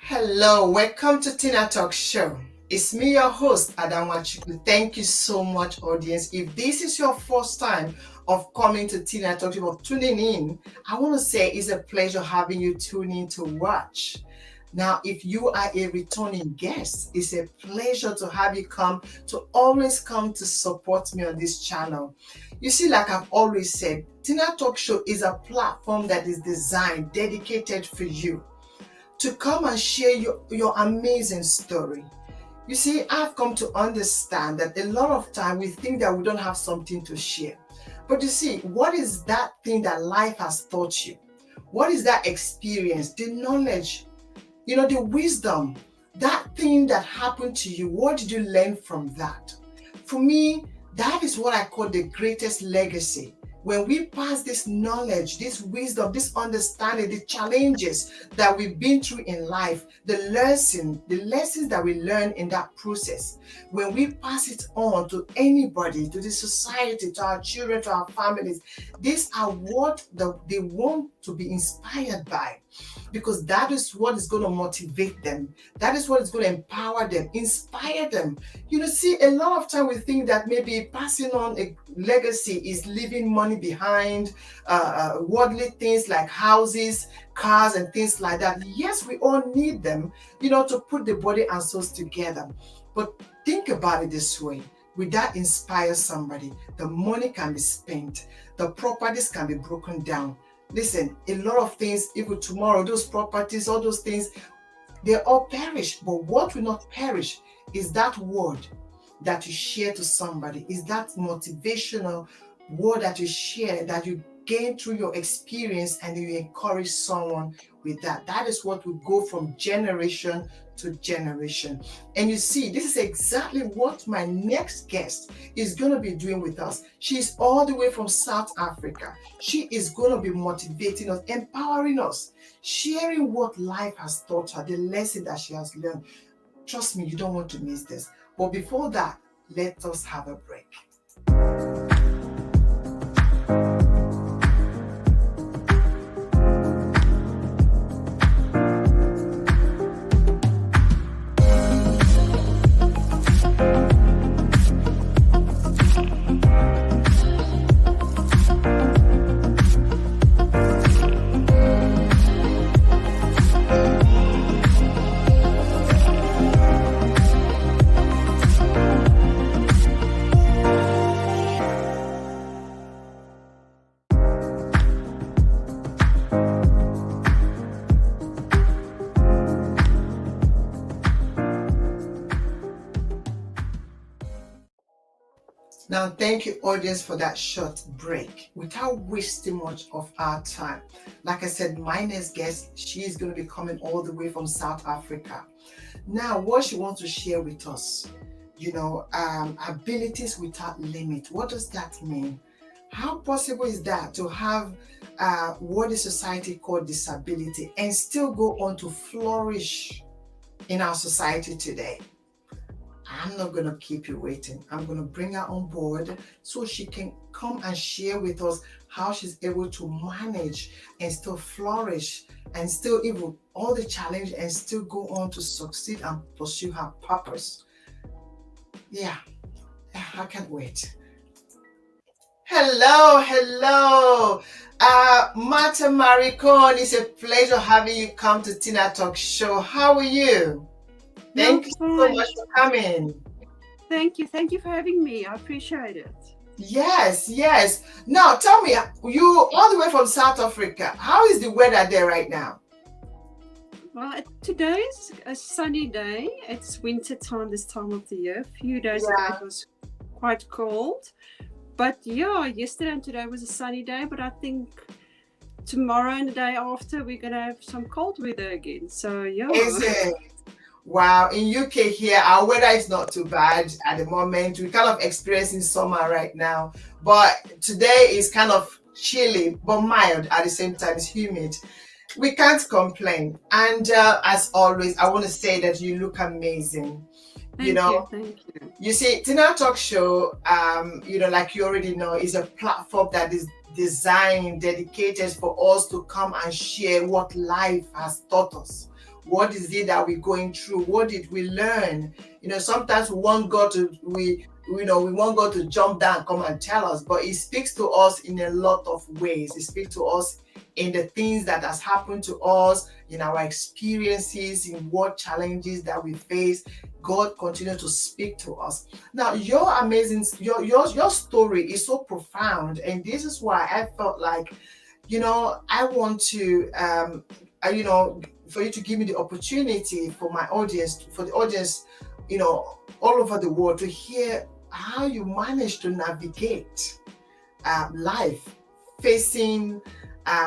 Hello, welcome to TinaTalks show. It's me, your host, Adamwachuku. Thank you so much, audience. If this is your first time of coming to TinaTalks, of tuning in, I want to say it's a pleasure having you tune in to watch. Now, if you are a returning guest, it's a pleasure to have you always come to support me on this channel. You see, like I've always said, TinaTalks show is a platform that is designed, dedicated for you to come and share your amazing story. You see, I've come to understand that a lot of time we think that we don't have something to share. But you see, what is that thing that life has taught you? What is that experience, the knowledge, the wisdom, that thing that happened to you? What did you learn from that? For me, that is what I call the greatest legacy. When we pass this knowledge, this wisdom, this understanding, the challenges that we've been through in life, the lessons that we learn in that process, when we pass it on to anybody, to the society, to our children, to our families, these are what they want to be inspired by. Because that is what is going to motivate them. That is what is going to empower them, inspire them. See, a lot of time we think that maybe passing on a legacy is leaving money behind, worldly things like houses, cars, and things like that. Yes, we all need them, to put the body and souls together. But think about it this way. Will that inspire somebody? The money can be spent. The properties can be broken down. Listen, a lot of things, even tomorrow, those properties, all those things, they all perish. But what will not perish is that word that you share to somebody, is that motivational word that you share, that you gain through your experience, and you encourage someone with that. That is what will go from generation to generation. And you see, this is exactly what my next guest is going to be doing with us. She's all the way from South Africa. She is going to be motivating us, empowering us, sharing what life has taught her, the lesson that she has learned. Trust me, you don't want to miss this. But before that, let us have a break. Now, thank you, audience, for that short break. Without wasting much of our time, like I said, my next guest, she is going to be coming all the way from South Africa. Now, what she wants to share with us, abilities without limit. What does that mean? How possible is that to have what the society called disability and still go on to flourish in our society today? I'm not going to keep you waiting. I'm going to bring her on board so she can come and share with us how she's able to manage and still flourish and still even all the challenge and still go on to succeed and pursue her purpose. Yeah, I can't wait. Hello. Marthe-Marie Kohne, it's a pleasure having you come to TinaTalks show. How are you? Thank you so much for coming. Thank you for having me. I appreciate it. Yes. Now tell me, you all the way from South Africa, how is the weather there right now? Well, today's a sunny day. It's winter time this time of the year. A few days ago it was quite cold. But yeah, yesterday and today was a sunny day, but I think tomorrow and the day after we're going to have some cold weather again. So yeah. Is it? Wow, in UK here, our weather is not too bad at the moment. We're kind of experiencing summer right now, but today is kind of chilly, but mild at the same time. It's humid. We can't complain. And as always, I want to say that you look amazing. Thank you. You see, TinaTalks show, like you already know, is a platform that is designed, dedicated for us to come and share what life has taught us, What is it that we're going through? What did we learn? Sometimes we want God to jump down and come and tell us, but He speaks to us in a lot of ways. He speaks to us in the things that has happened to us, in our experiences, in what challenges that we face. God continues to speak to us. Now, your story is so profound, and this is why I felt like, I want to, for you to give me the opportunity for my audience, for the audience, all over the world, to hear how you manage to navigate life, facing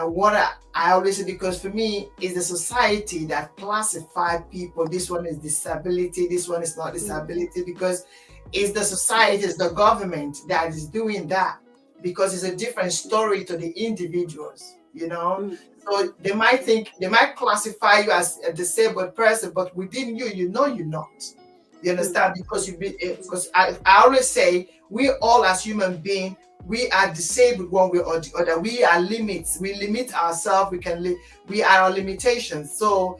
what I always say, because for me, it's the society that classifies people. This one is disability, this one is not disability, because it's the society, it's the government that is doing that, because it's a different story to the individuals, So they might classify you as a disabled person, but within you, you're not. You understand? Because I always say, we all as human beings, we are disabled one way or the other. We are limits. We limit ourselves. We are our limitations. So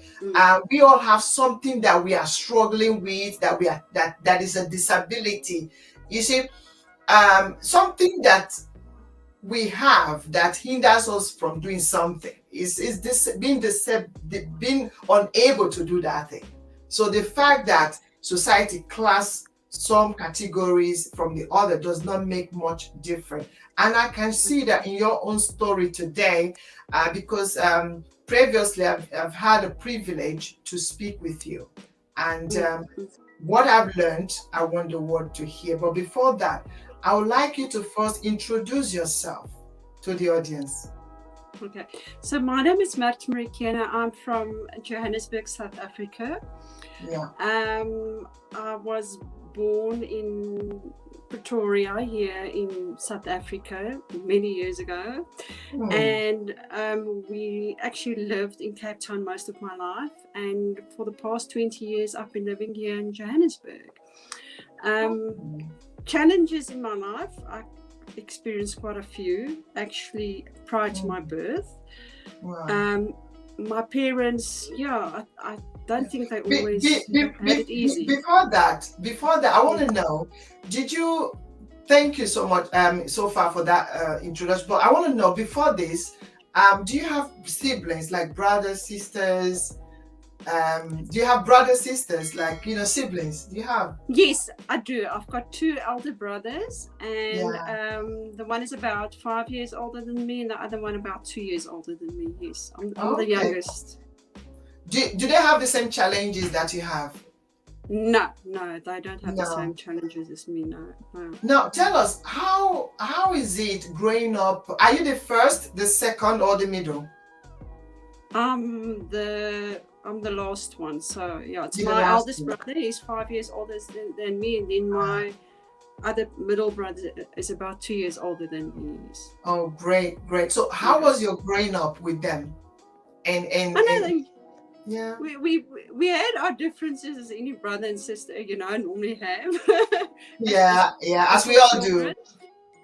we all have something that we are struggling with, that is a disability. You see, something that we have that hinders us from doing something is this being unable to do that thing. So the fact that society class some categories from the other does not make much difference. And I can see that in your own story today, because previously I've had a privilege to speak with you. And what I've learned, I want the world to hear. But before that, I would like you to first introduce yourself to the audience. Okay, so my name is Marthe-Marie Kohne. I'm from Johannesburg, South Africa. Yeah. I was born in Pretoria, here in South Africa, many years ago. And we actually lived in Cape Town most of my life. And for the past 20 years, I've been living here in Johannesburg. Challenges in my life, I experienced quite a few, actually, prior to my birth. Wow. My parents, I don't think they always had it easy. Before that, I want to know, thank you so much so far for that introduction, but I want to know, before this, do you have siblings, like brothers, sisters? Do you have brothers, sisters, like, siblings? Do you have? Yes, I do. I've got two elder brothers, and the one is about 5 years older than me, and the other one about 2 years older than me. Yes, I'm the youngest. Do they have the same challenges that you have? No, they don't have the same challenges as me. No. Now, tell us, how is it growing up? Are you the first, the second, or the middle? I'm the last one, so it's my eldest brother. He's 5 years older than me, and then my other middle brother is about 2 years older than me. Oh, great. So how was your growing up with them? We had our differences, as any brother and sister normally have. As we all do.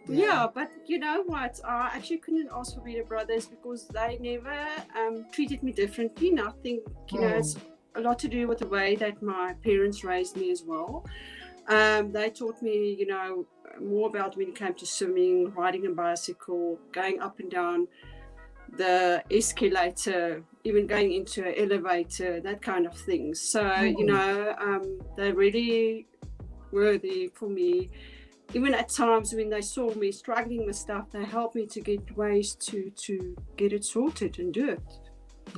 Yeah, but you know what? I actually couldn't ask for better brothers, because they never treated me differently. And I think it's a lot to do with the way that my parents raised me as well. They taught me, more about when it came to swimming, riding a bicycle, going up and down the escalator, even going into an elevator, that kind of thing. So they really were there for me. Even at times when they saw me struggling with stuff, they helped me to get ways to get it sorted and do it.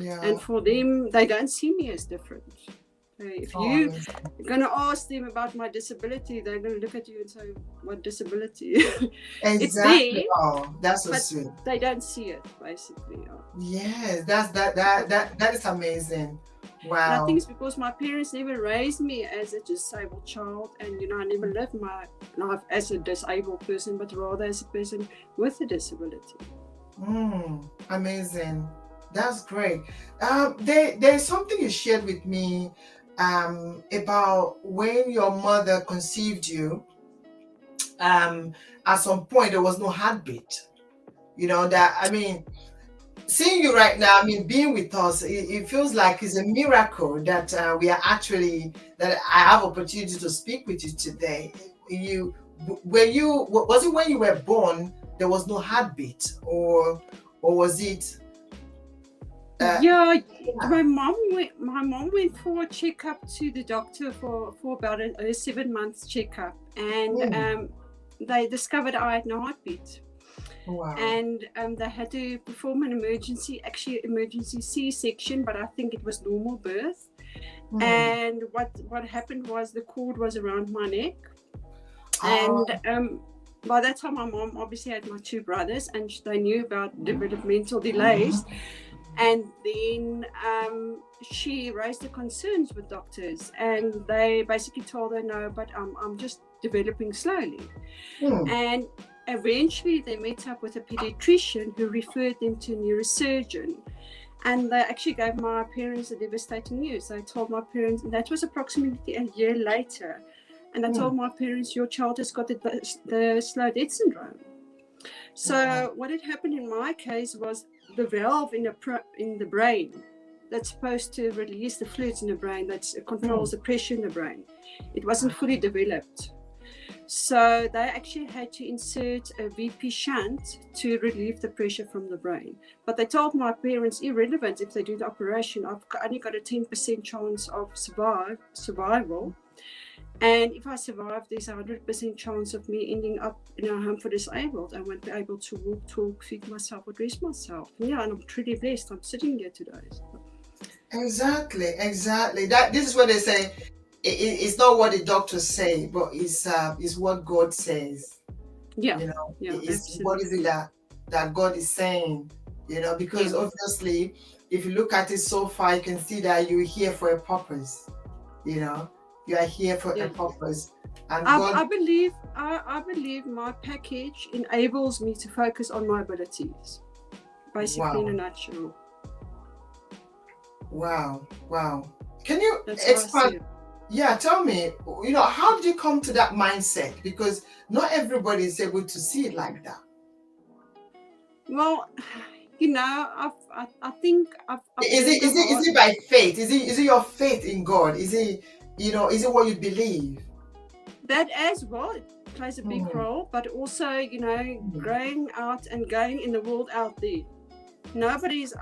Yeah. And for them, they don't see me as different. If you're going to ask them about my disability, they're going to look at you and say, what disability? Exactly. It's there, that's so sweet. They don't see it, basically. Yes, that is amazing. Wow. And I think it's because my parents never raised me as a disabled child, and I never lived my life as a disabled person, but rather as a person with a disability. Amazing. That's great. There's something you shared with me about when your mother conceived you. At some point there was no heartbeat. seeing you right now, I mean, being with us, it feels like it's a miracle that we are actually, that I have opportunity to speak with you today. You, was it when you were born, there was no heartbeat, or was it? Yeah, my mom went for a checkup to the doctor for about a 7 month checkup, and Mm, they discovered I had no heartbeat, wow. and they had to perform an emergency C-section, but I think it was normal birth. Mm. And what happened was the cord was around my neck, Oh, and by that time my mom obviously had my two brothers, and they knew about developmental delays. And then she raised the concerns with doctors, and they basically told her, no, but I'm just developing slowly. mm, And eventually they met up with a pediatrician who referred them to a neurosurgeon. And they actually gave my parents the devastating news. They told my parents, and that was approximately a year later, and I told my parents, your child has got the slow death syndrome. So what had happened in my case was the valve in the brain that's supposed to release the fluids in the brain that controls the pressure in the brain, it wasn't fully developed. So they actually had to insert a VP shunt to relieve the pressure from the brain. But they told my parents, irrelevant if they do the operation, I've only got a 10% chance of survival. And if I survive, there's a 100% chance of me ending up in a home for disabled. I won't be able to walk, talk, feed myself, or dress myself. Yeah, and I'm truly blessed. I'm sitting here today. exactly. This is what they say. It's not what the doctors say, but it's what God says. Yeah, You know, it's what is absolutely. it that God is saying? You know, because Yeah. obviously, if you look at it so far, you can see that you're here for a purpose. You know, you are here for a Yeah. purpose, and God. I believe my package enables me to focus on my abilities, basically in a Wow, nutshell. wow. Can you That's how I see expand? it. Yeah, tell me, how did you come to that mindset? Because not everybody is able to see it like that. Well, I think I've Is learned it the is it hard. is it by faith? Is it your faith in God? Is it what you believe? That as well, it plays a big Hmm. role, but also, growing out and going in the world out there.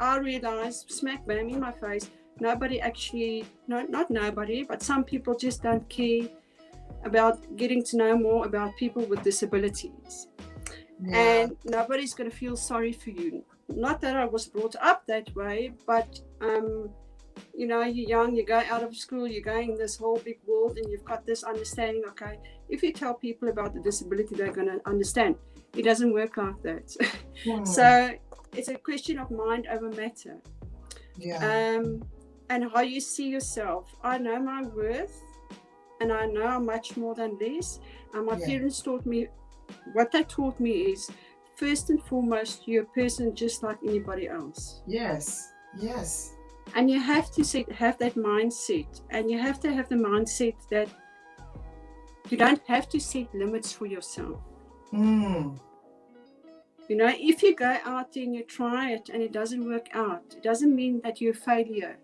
I realize, smack bam in my face, nobody actually, no, not nobody, but some people just don't care about getting to know more about people with disabilities. Yeah. And nobody's going to feel sorry for you. Not that I was brought up that way, but you're young, you go out of school, you're going in this whole big world, and you've got this understanding, okay, if you tell people about the disability, they're going to understand. It doesn't work like that. Hmm. So it's a question of mind over matter. Yeah. And how you see yourself. I know my worth, and I know I'm much more than this. And my Yeah. parents taught me, what they taught me is, first and foremost, you're a person just like anybody else. Yes. Yes. And you have to have that mindset, and you have to have the mindset that you don't have to set limits for yourself. Hmm. If you go out there and you try it and it doesn't work out, it doesn't mean that you're a failure.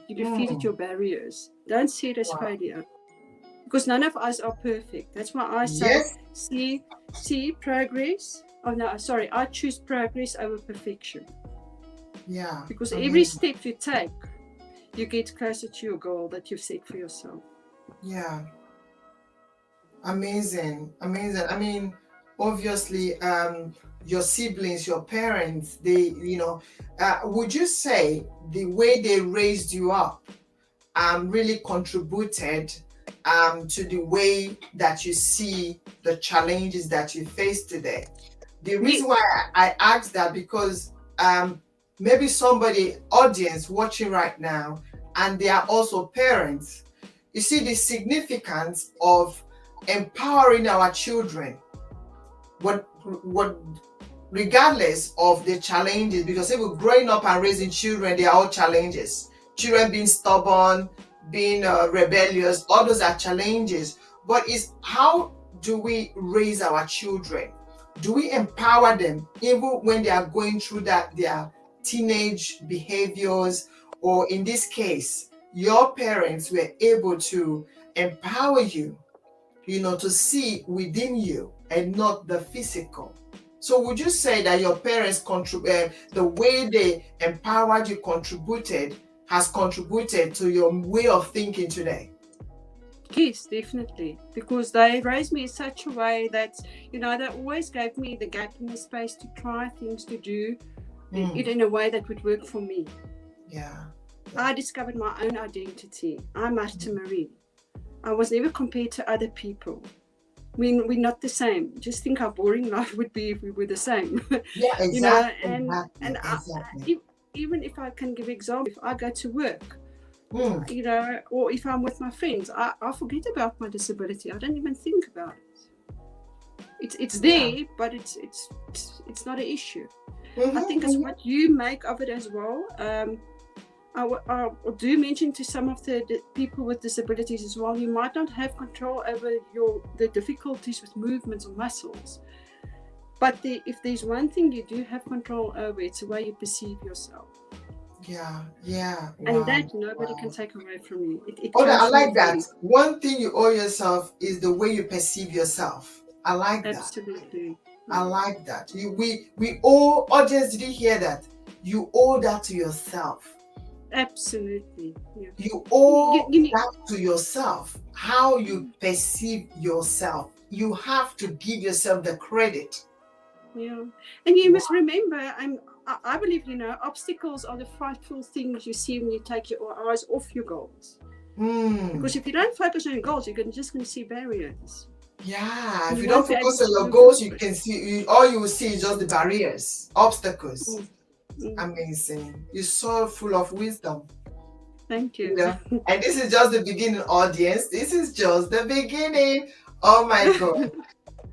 You defeated Hmm. your barriers. Don't see it as Wow. failure, because none of us are perfect. That's why I say, Yes. see progress. Oh no, sorry, I choose progress over perfection, Yeah. because every Amazing. step you take, you get closer to your goal that you've set for yourself. Yeah. Amazing. Amazing. I mean, obviously, your siblings, your parents, would you say the way they raised you up really contributed to the way that you see the challenges that you face today? The reason why Yes. I asked that, because maybe somebody, audience watching right now, and they are also parents, you see the significance of empowering our children, what regardless of the challenges, because if we're growing up and raising children, they are all challenges. Children being stubborn, being rebellious, all those are challenges. But it's how do we raise our children? Do we empower them even when they are going through that teenage behaviors, or in this case, your parents were able to empower you, to see within you and not the physical. So would you say that your parents the way they empowered you has contributed to your way of thinking today? Yes, definitely. Because they raised me in such a way that, they always gave me the gap in the space to try things, to do it in a way that would work for me. Yeah. I discovered my own identity. I'm Marthe-Marie. I was never compared to other people. We're not the same. Just think how boring life would be if we were the same. Yeah, exactly. Exactly. Even if I can give example, if I go to work, or if I'm with my friends, I forget about my disability. I don't even think about it. It's there, but it's not an issue. I think it's what you make of it as well. I do mention to some of the people with disabilities as well, you might not have control over the difficulties with movements or muscles. But if there's one thing you do have control over, it's the way you perceive yourself. Yeah. And that nobody can take away from you. I like that. One thing you owe yourself is the way you perceive yourself. I like that. Absolutely. I like that. We owe, audience, did you hear that? You owe that to yourself. Absolutely. Yeah. You owe that to yourself. How you perceive yourself. You have to give yourself the credit. Yeah. And you must remember, I believe, obstacles are the frightful things you see when you take your eyes off your goals. Because if you don't focus on your goals, you're just going to see barriers. Yeah, if you don't focus on your goals, you can see, all you will see is just the barriers, obstacles. Amazing. You're so full of wisdom. Thank you. And this is just the beginning, audience. This is just the beginning. Oh my God.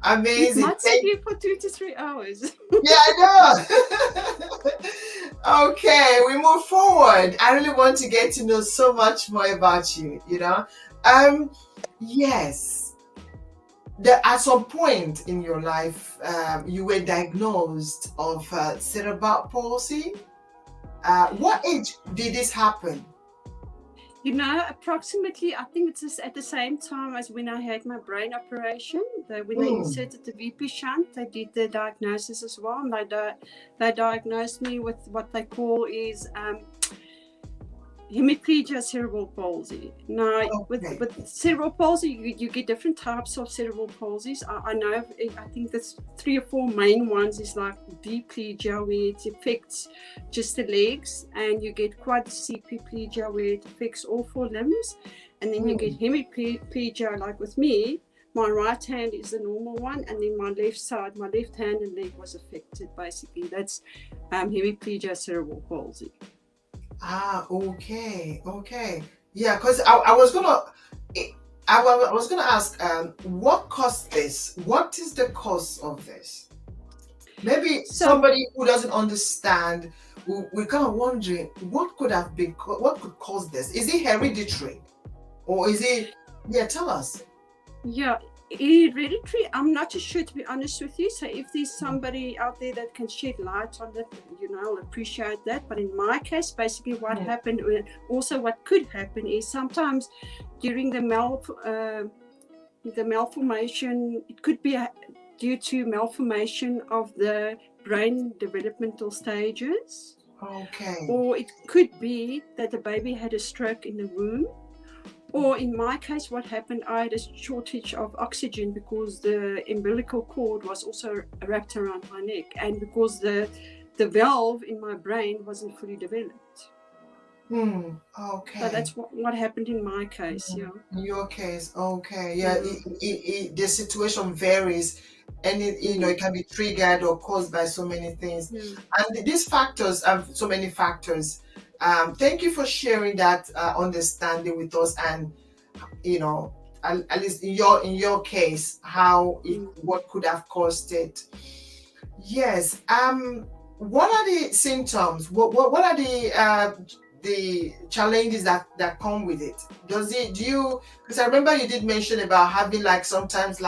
Amazing. It might take you for 2 to 3 hours. Yeah, I know. Okay, we move forward. I really want to get to know so much more about you, Yes. At some point in your life, you were diagnosed of cerebral palsy. What age did this happen? Approximately, I think it's at the same time as when I had my brain operation. When they inserted the VP shunt, they did the diagnosis as well. And they diagnosed me with what they call is Hemiplegia, cerebral palsy. Now, with cerebral palsy, you get different types of cerebral palsies. I think there's 3 or 4 main ones. Is like diplegia, where it affects just the legs, and you get quadriplegia, where it affects all 4 limbs, and then you get hemiplegia, like with me. My right hand is the normal one, and then my left side, my left hand and leg was affected. Basically, that's hemiplegia, cerebral palsy. Okay. Yeah, because I was gonna ask, what caused this? What is the cause of this? Maybe somebody who doesn't understand, we're kind of wondering what could cause this. Is it hereditary, or is it? Yeah, tell us. Yeah. Hereditary, I'm not too sure, to be honest with you. So if there's somebody out there that can shed light on that, I'll appreciate that. But in my case, basically what happened, also what could happen is sometimes during the malformation, it could be due to malformation of the brain developmental stages. Okay. Or it could be that the baby had a stroke in the womb. Or in my case, what happened, I had a shortage of oxygen because the umbilical cord was also wrapped around my neck, and because the valve in my brain wasn't fully developed. Okay. So that's what happened in my case. Yeah. In your case, okay. Yeah, the situation varies, and it can be triggered or caused by so many things. And these factors have so many factors. Thank you for sharing that understanding with us, and at least in your case, what could have caused it. Yes. What are the symptoms? What are the challenges that come with it? Because I remember you did mention about having sometimes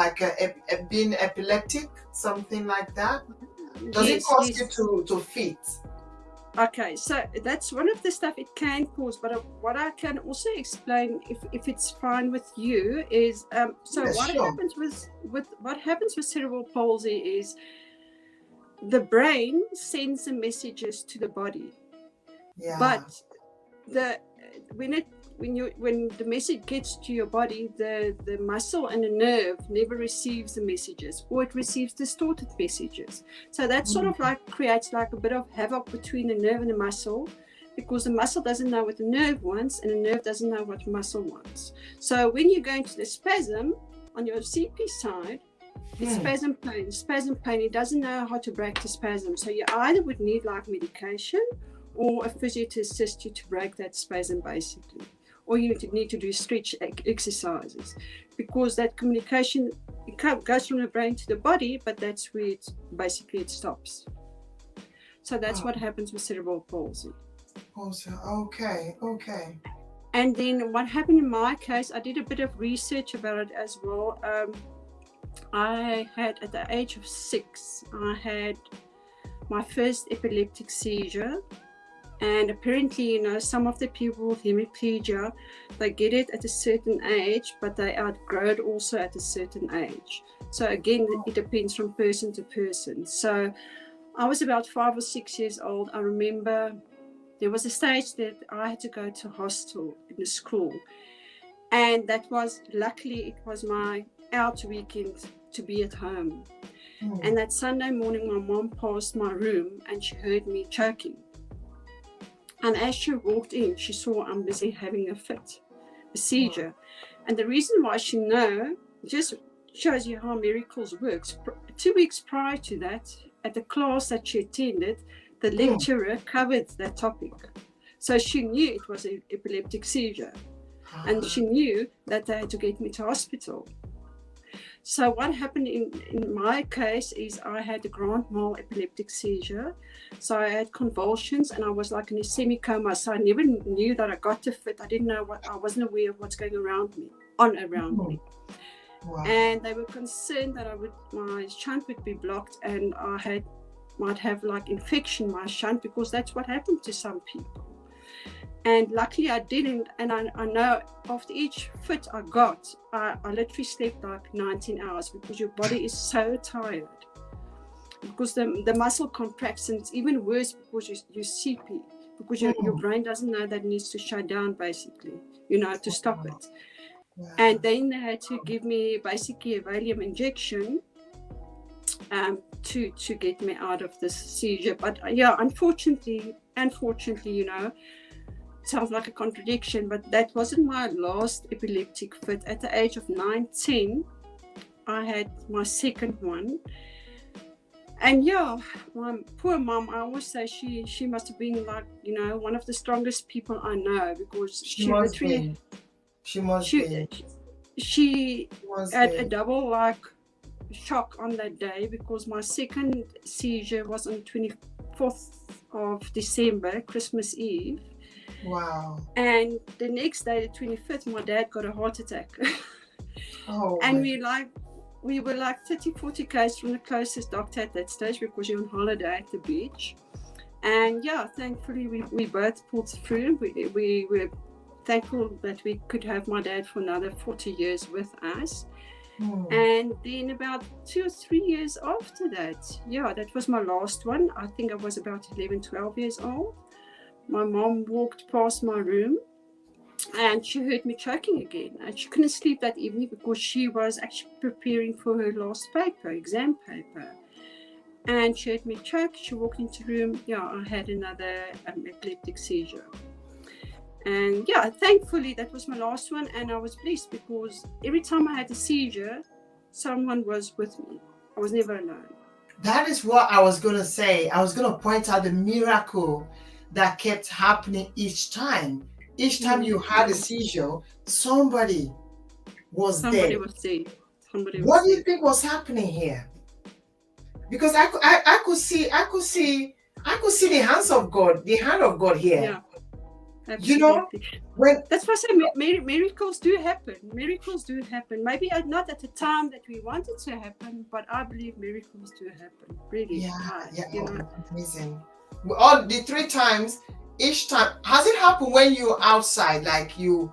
being epileptic, something like that. Does it cause you to fit? Okay, so that's one of the stuff it can cause, but what I can also explain, if it's fine with you, is so Yes, what sure. happens with cerebral palsy is the brain sends the messages to the body, Yeah. but when the message gets to your body, the muscle and the nerve never receives the messages, or it receives distorted messages. So that sort of like creates like a bit of havoc between the nerve and the muscle, because the muscle doesn't know what the nerve wants and the nerve doesn't know what the muscle wants. So when you go into the spasm on your CP side, it's spasm pain, it doesn't know how to break the spasm. So you either would need like medication or a physio to assist you to break that spasm, basically. Or you need to do stretch exercises, because that communication, it goes from the brain to the body, but that's where it stops. So that's what happens with cerebral palsy. Okay. And then what happened in my case, I did a bit of research about it as well. I had, at the age of 6, I had my first epileptic seizure. And apparently, some of the people with hemiplegia, they get it at a certain age, but they outgrow it also at a certain age. So again, it depends from person to person. So I was about 5 or 6 years old. I remember there was a stage that I had to go to hostel in the school. And that was, luckily, it was my out weekend to be at home. And that Sunday morning, my mom passed my room and she heard me choking. And as she walked in, she saw I'm busy having a seizure. And the reason why she knew just shows you how miracles works. 2 weeks prior to that, at the class that she attended, the lecturer covered that topic. So she knew it was an epileptic seizure. And she knew that they had to get me to hospital. So what happened in my case is I had a grand mal epileptic seizure. So I had convulsions and I was like in a semi-coma. So I never knew that I got to fit. I didn't know I wasn't aware of what's going around me. Wow. And they were concerned that my shunt would be blocked and I might have like infection in my shunt, because that's what happened to some people. And luckily I didn't, and I know after each fit I got, I literally slept like 19 hours, because your body is so tired. Because the muscle contracts, and it's even worse because you're CP, because your brain doesn't know that it needs to shut down, basically, to stop it. And then they had to give me basically a Valium injection to get me out of this seizure. But yeah, unfortunately, sounds like a contradiction, but that wasn't my last epileptic fit. At the age of 9-10, I had my second one. And yeah, my poor mom, I always say she must have been like, one of the strongest people I know, because she had a double like shock on that day, because my second seizure was on the 24th of December, Christmas Eve. Wow. And the next day, the 25th, my dad got a heart attack. And we were like 30-40 k's from the closest doctor at that stage, because you're on holiday at the beach. And yeah, thankfully we both pulled through. We were thankful that we could have my dad for another 40 years with us. And then about 2 or 3 years after that, that was my last one. I think I was about 11-12 years old. My mom walked past my room and she heard me choking again. And she couldn't sleep that evening, because she was actually preparing for her last exam paper. And she heard me choke. She walked into the room. I had another epileptic seizure. And thankfully that was my last one. And I was blessed, because every time I had a seizure, someone was with me. I was never alone. That is what I was going to say. I was going to point out the miracle that kept happening each time. Each time you had a seizure, somebody was there. What do you think was happening here? Because I could see the hands of God, the hand of God here. Yeah, absolutely. That's why I say miracles do happen. Miracles do happen. Maybe not at the time that we want it to happen, but I believe miracles do happen. Really. Amazing. All the 3 times, each time, has it happened when you're outside, like you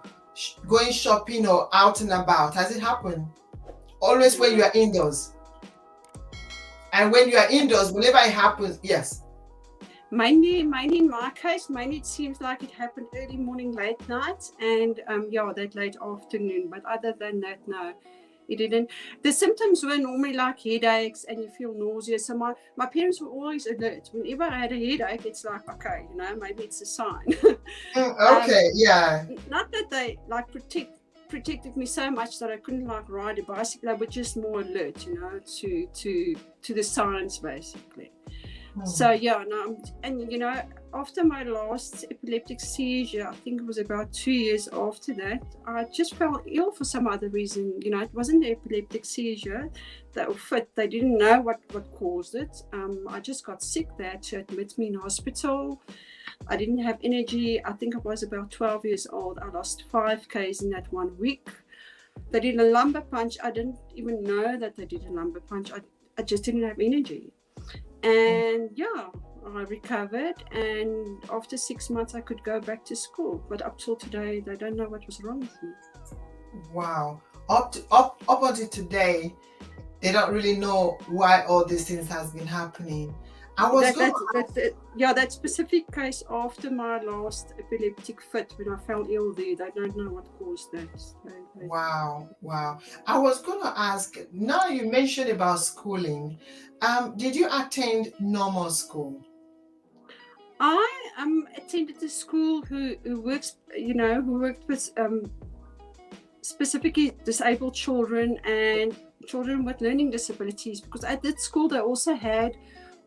going shopping or out and about? Has it happened? Always when you are indoors? And when you are indoors, whenever it happens, yes. Mainly in my case, mainly it seems like it happened early morning, late night, and that late afternoon. But other than that, no, it didn't. The symptoms were normally like headaches and you feel nauseous. So my parents were always alert. Whenever I had a headache, it's like, okay, maybe it's a sign. Okay, yeah. Not that they like protected me so much that I couldn't like ride a bicycle. They were just more alert, to the signs basically. So yeah, and after my last epileptic seizure, I think it was about 2 years after that, I just fell ill for some other reason. It wasn't the epileptic seizure that fit. They didn't know what caused it. I just got sick. They had to admit me in hospital. I didn't have energy. I think I was about 12 years old. I lost 5 kg in that 1 week. They did a lumbar punch. I didn't even know that they did a lumbar punch. I just didn't have energy. And yeah, I recovered, and after 6 months I could go back to school. But up till today, they don't know what was wrong with me. Wow. Up until today, they don't really know why all these things has been happening. That specific case after my last epileptic fit, when I fell ill there, they don't know what caused that. Wow. I was going to ask, now you mentioned about schooling. Did you attend normal school? I attended a school who worked with specifically disabled children and children with learning disabilities, because at that school they also had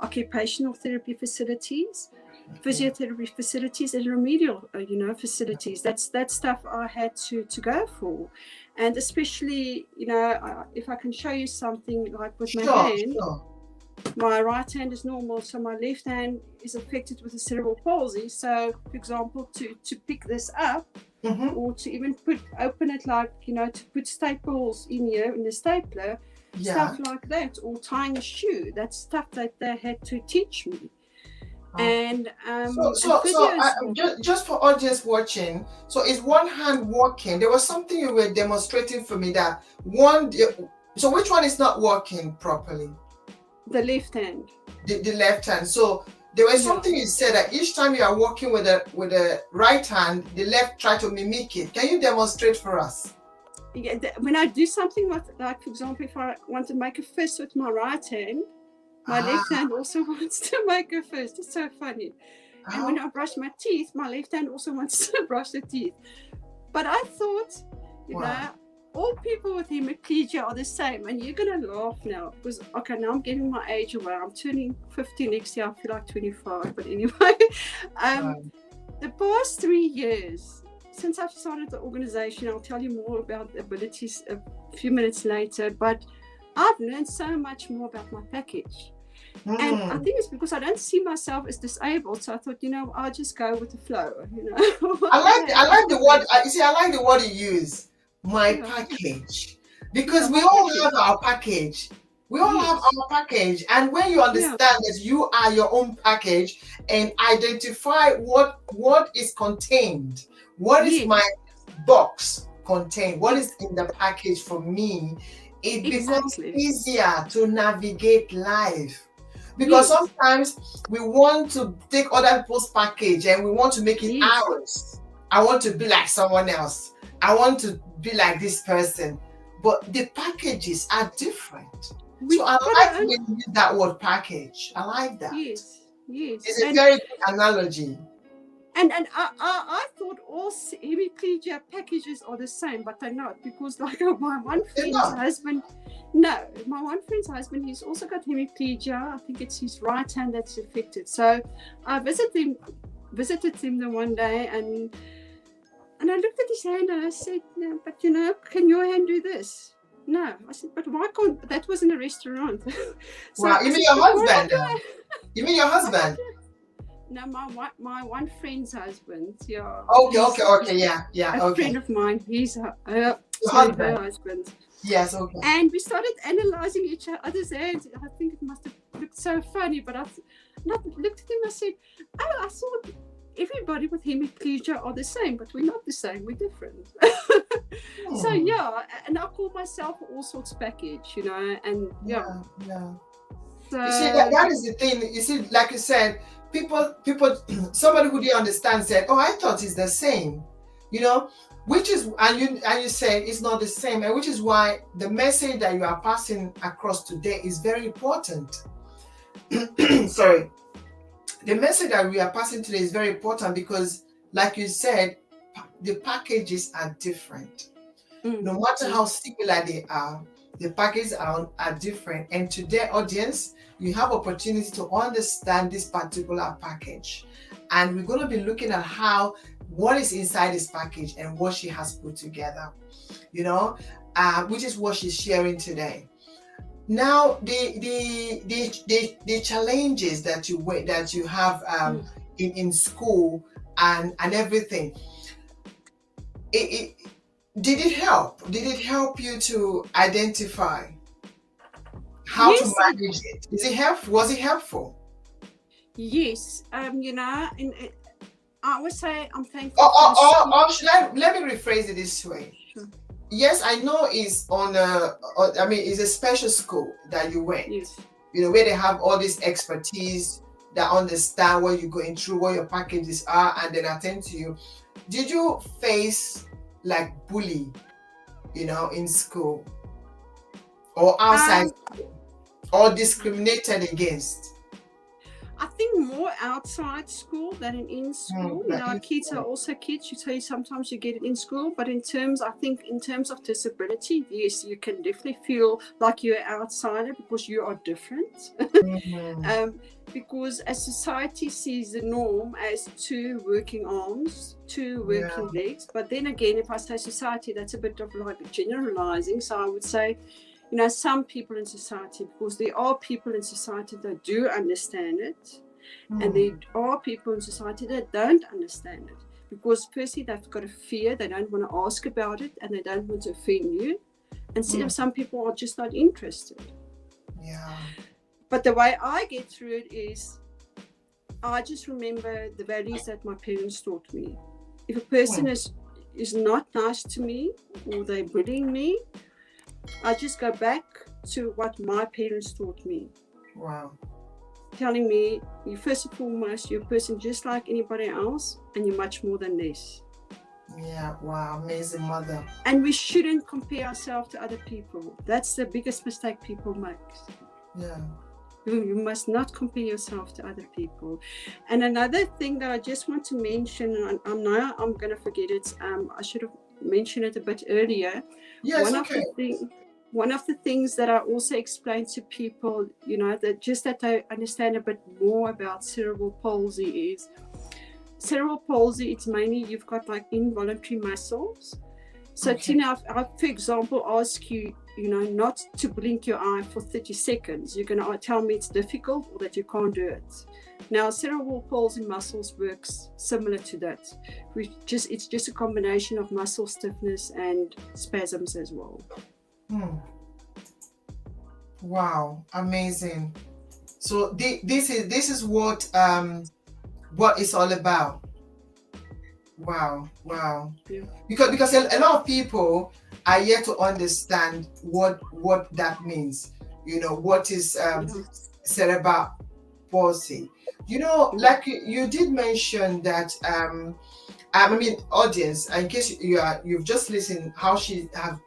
occupational therapy facilities, physiotherapy facilities, and remedial facilities. That's stuff I had to go for. And especially, if I can show you something like with my hand. Sure. My right hand is normal, so my left hand is affected with a cerebral palsy. So, for example, to pick this up, or to even open it, like, to put staples in here in the stapler, stuff like that, or tying a shoe, that's stuff that they had to teach me. And just for audience watching, so is one hand working? There was something you were demonstrating for me that so which one is not working properly? The left hand. The left hand. So there was something you said that each time you are working with the right hand, the left try to mimic it. Can you demonstrate for us? Yeah, when I do something like, for example, if I want to make a fist with my right hand, my left hand also wants to make a fist. It's so funny. And when I brush my teeth, my left hand also wants to brush the teeth. But I thought, all people with hemiplegia are the same. And you're going to laugh now, because, okay, now I'm giving my age away. I'm turning 50 next year. I feel like 25. But anyway, the past 3 years, since I've started the organization, I'll tell you more about the abilities a few minutes later, but I've learned so much more about my package. And I think it's because I don't see myself as disabled, so I thought, I'll just go with the flow. I like the word. I like the word you use, my package, because we all have our package. We all have our package, and when you understand that you are your own package and identify what is contained, what is my box contained, what is in the package for me, it becomes easier to navigate life. Because sometimes we want to take other people's package and we want to make it ours. I want to be like someone else. I want to be like this person. But the packages are different. So I like when you use that word package. I like that. Yes. It's a very good analogy. And I thought all hemiplegia packages are the same, but they're not, because like my one friend's husband, he's also got hemiplegia. I think it's his right hand that's affected. So I visited him the one day, and I looked at his hand and I said, no, but can your hand do this? No. I said, but why can't? That was in a restaurant. So wow, you mean your husband? You mean your husband? No, my one friend's husband. Yeah. Okay. Yeah. A friend of mine. He's her husband. Yes. Okay. And we started analyzing each other's hands. I think it must have looked so funny, but And I looked at him and I said, oh, I thought everybody with hemiplegia are the same, but we're not the same, we're different. So yeah, and I call myself all sorts package, and yeah. Yeah. So You see, that is the thing. You see, like you said, people, somebody who didn't understand said, "Oh, I thought it's the same," which is, and you said it's not the same, and which is why the message that you are passing across today is very important. Sorry, the message that we are passing today is very important because, like you said, the packages are different. No matter how similar they are, the packages are different. And today, audience, you have opportunity to understand this particular package. And we're going to be looking at what is inside this package and what she has put together, which is what she's sharing today. Now, the challenges that you have in school and everything, did it help? Did it help you to identify how to manage it? Is it helpful? Was it helpful? Yes. And I always say I'm thankful. Let me rephrase it this way. Sure. Yes, I know it's it's a special school that you went. Yes. Where they have all this expertise that understand what you're going through, what your packages are, and then attend to you. Did you face like bully, in school or outside school, or discriminated against? I think more outside school than in school. Kids are also kids. You say sometimes you get it in school, but in terms of disability, yes, you can definitely feel like you're an outsider because you are different. Because as society sees the norm as 2 working arms, 2 working legs. But then again, if I say society, that's a bit of like generalizing. So I would say, some people in society, because there are people in society that do understand it, and there are people in society that don't understand it. Because firstly, they've got a fear, they don't want to ask about it, and they don't want to offend you. And some people are just not interested. Yeah. But the way I get through it is, I just remember the values that my parents taught me. If a person is not nice to me or they're bullying me, I just go back to what my parents taught me. Wow. Telling me, you first and foremost, you're a person just like anybody else, and you're much more than this. Yeah, wow, amazing mother. And we shouldn't compare ourselves to other people. That's the biggest mistake people make. Yeah. You must not compare yourself to other people. And another thing that I just want to mention, and I'm going to forget it. I should have mentioned it a bit earlier. Yes, One of the things that I also explain to people, that they understand a bit more about cerebral palsy is, cerebral palsy, it's mainly you've got like involuntary muscles. So Tina, I, for example, ask you, not to blink your eye for 30 seconds. You're going to tell me it's difficult or that you can't do it. Now, cerebral palsy muscles works similar to that. It's just a combination of muscle stiffness and spasms as well. Wow, amazing. So this is what it's all about. Wow. Yeah. Because a lot of people are yet to understand what that means. What is cerebral palsy. Like you did mention that audience, in case you've just listened how she have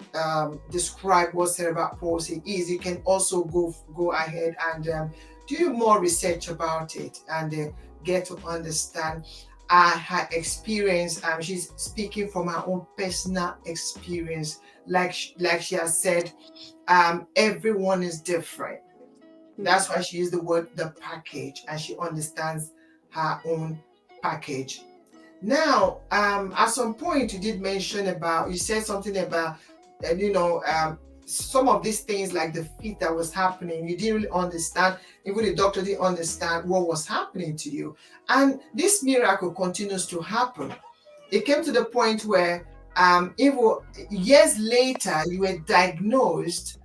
described what cerebral palsy is, you can also go ahead and do more research about it and get to understand her experience. She's speaking from her own personal experience. Like she has said, everyone is different. That's why she used the word the package, and she understands her own package. Now, at some point you did mention you said something about some of these things like the fit that was happening, you didn't really understand. Even the doctor didn't understand what was happening to you. And this miracle continues to happen. It came to the point where even years later you were diagnosed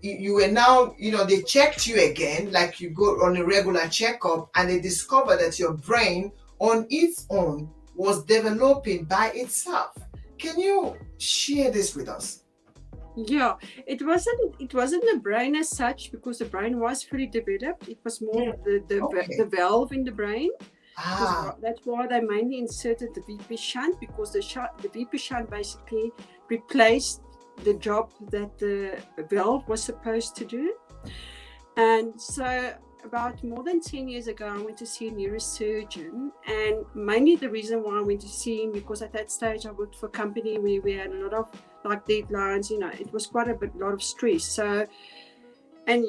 you were now, they checked you again, like you go on a regular checkup, and they discovered that your brain on its own was developing by itself. Can you share this with us? Yeah, it wasn't the brain as such, because the brain was fully developed. It was more the valve in the brain. That's why they mainly inserted the VP shunt, because the VP shunt basically replaced the job that the valve was supposed to do. And so about more than 10 years ago, I went to see a neurosurgeon, and mainly the reason why I went to see him, because at that stage I worked for a company where we had a lot of like deadlines, it was quite a lot of stress. So, and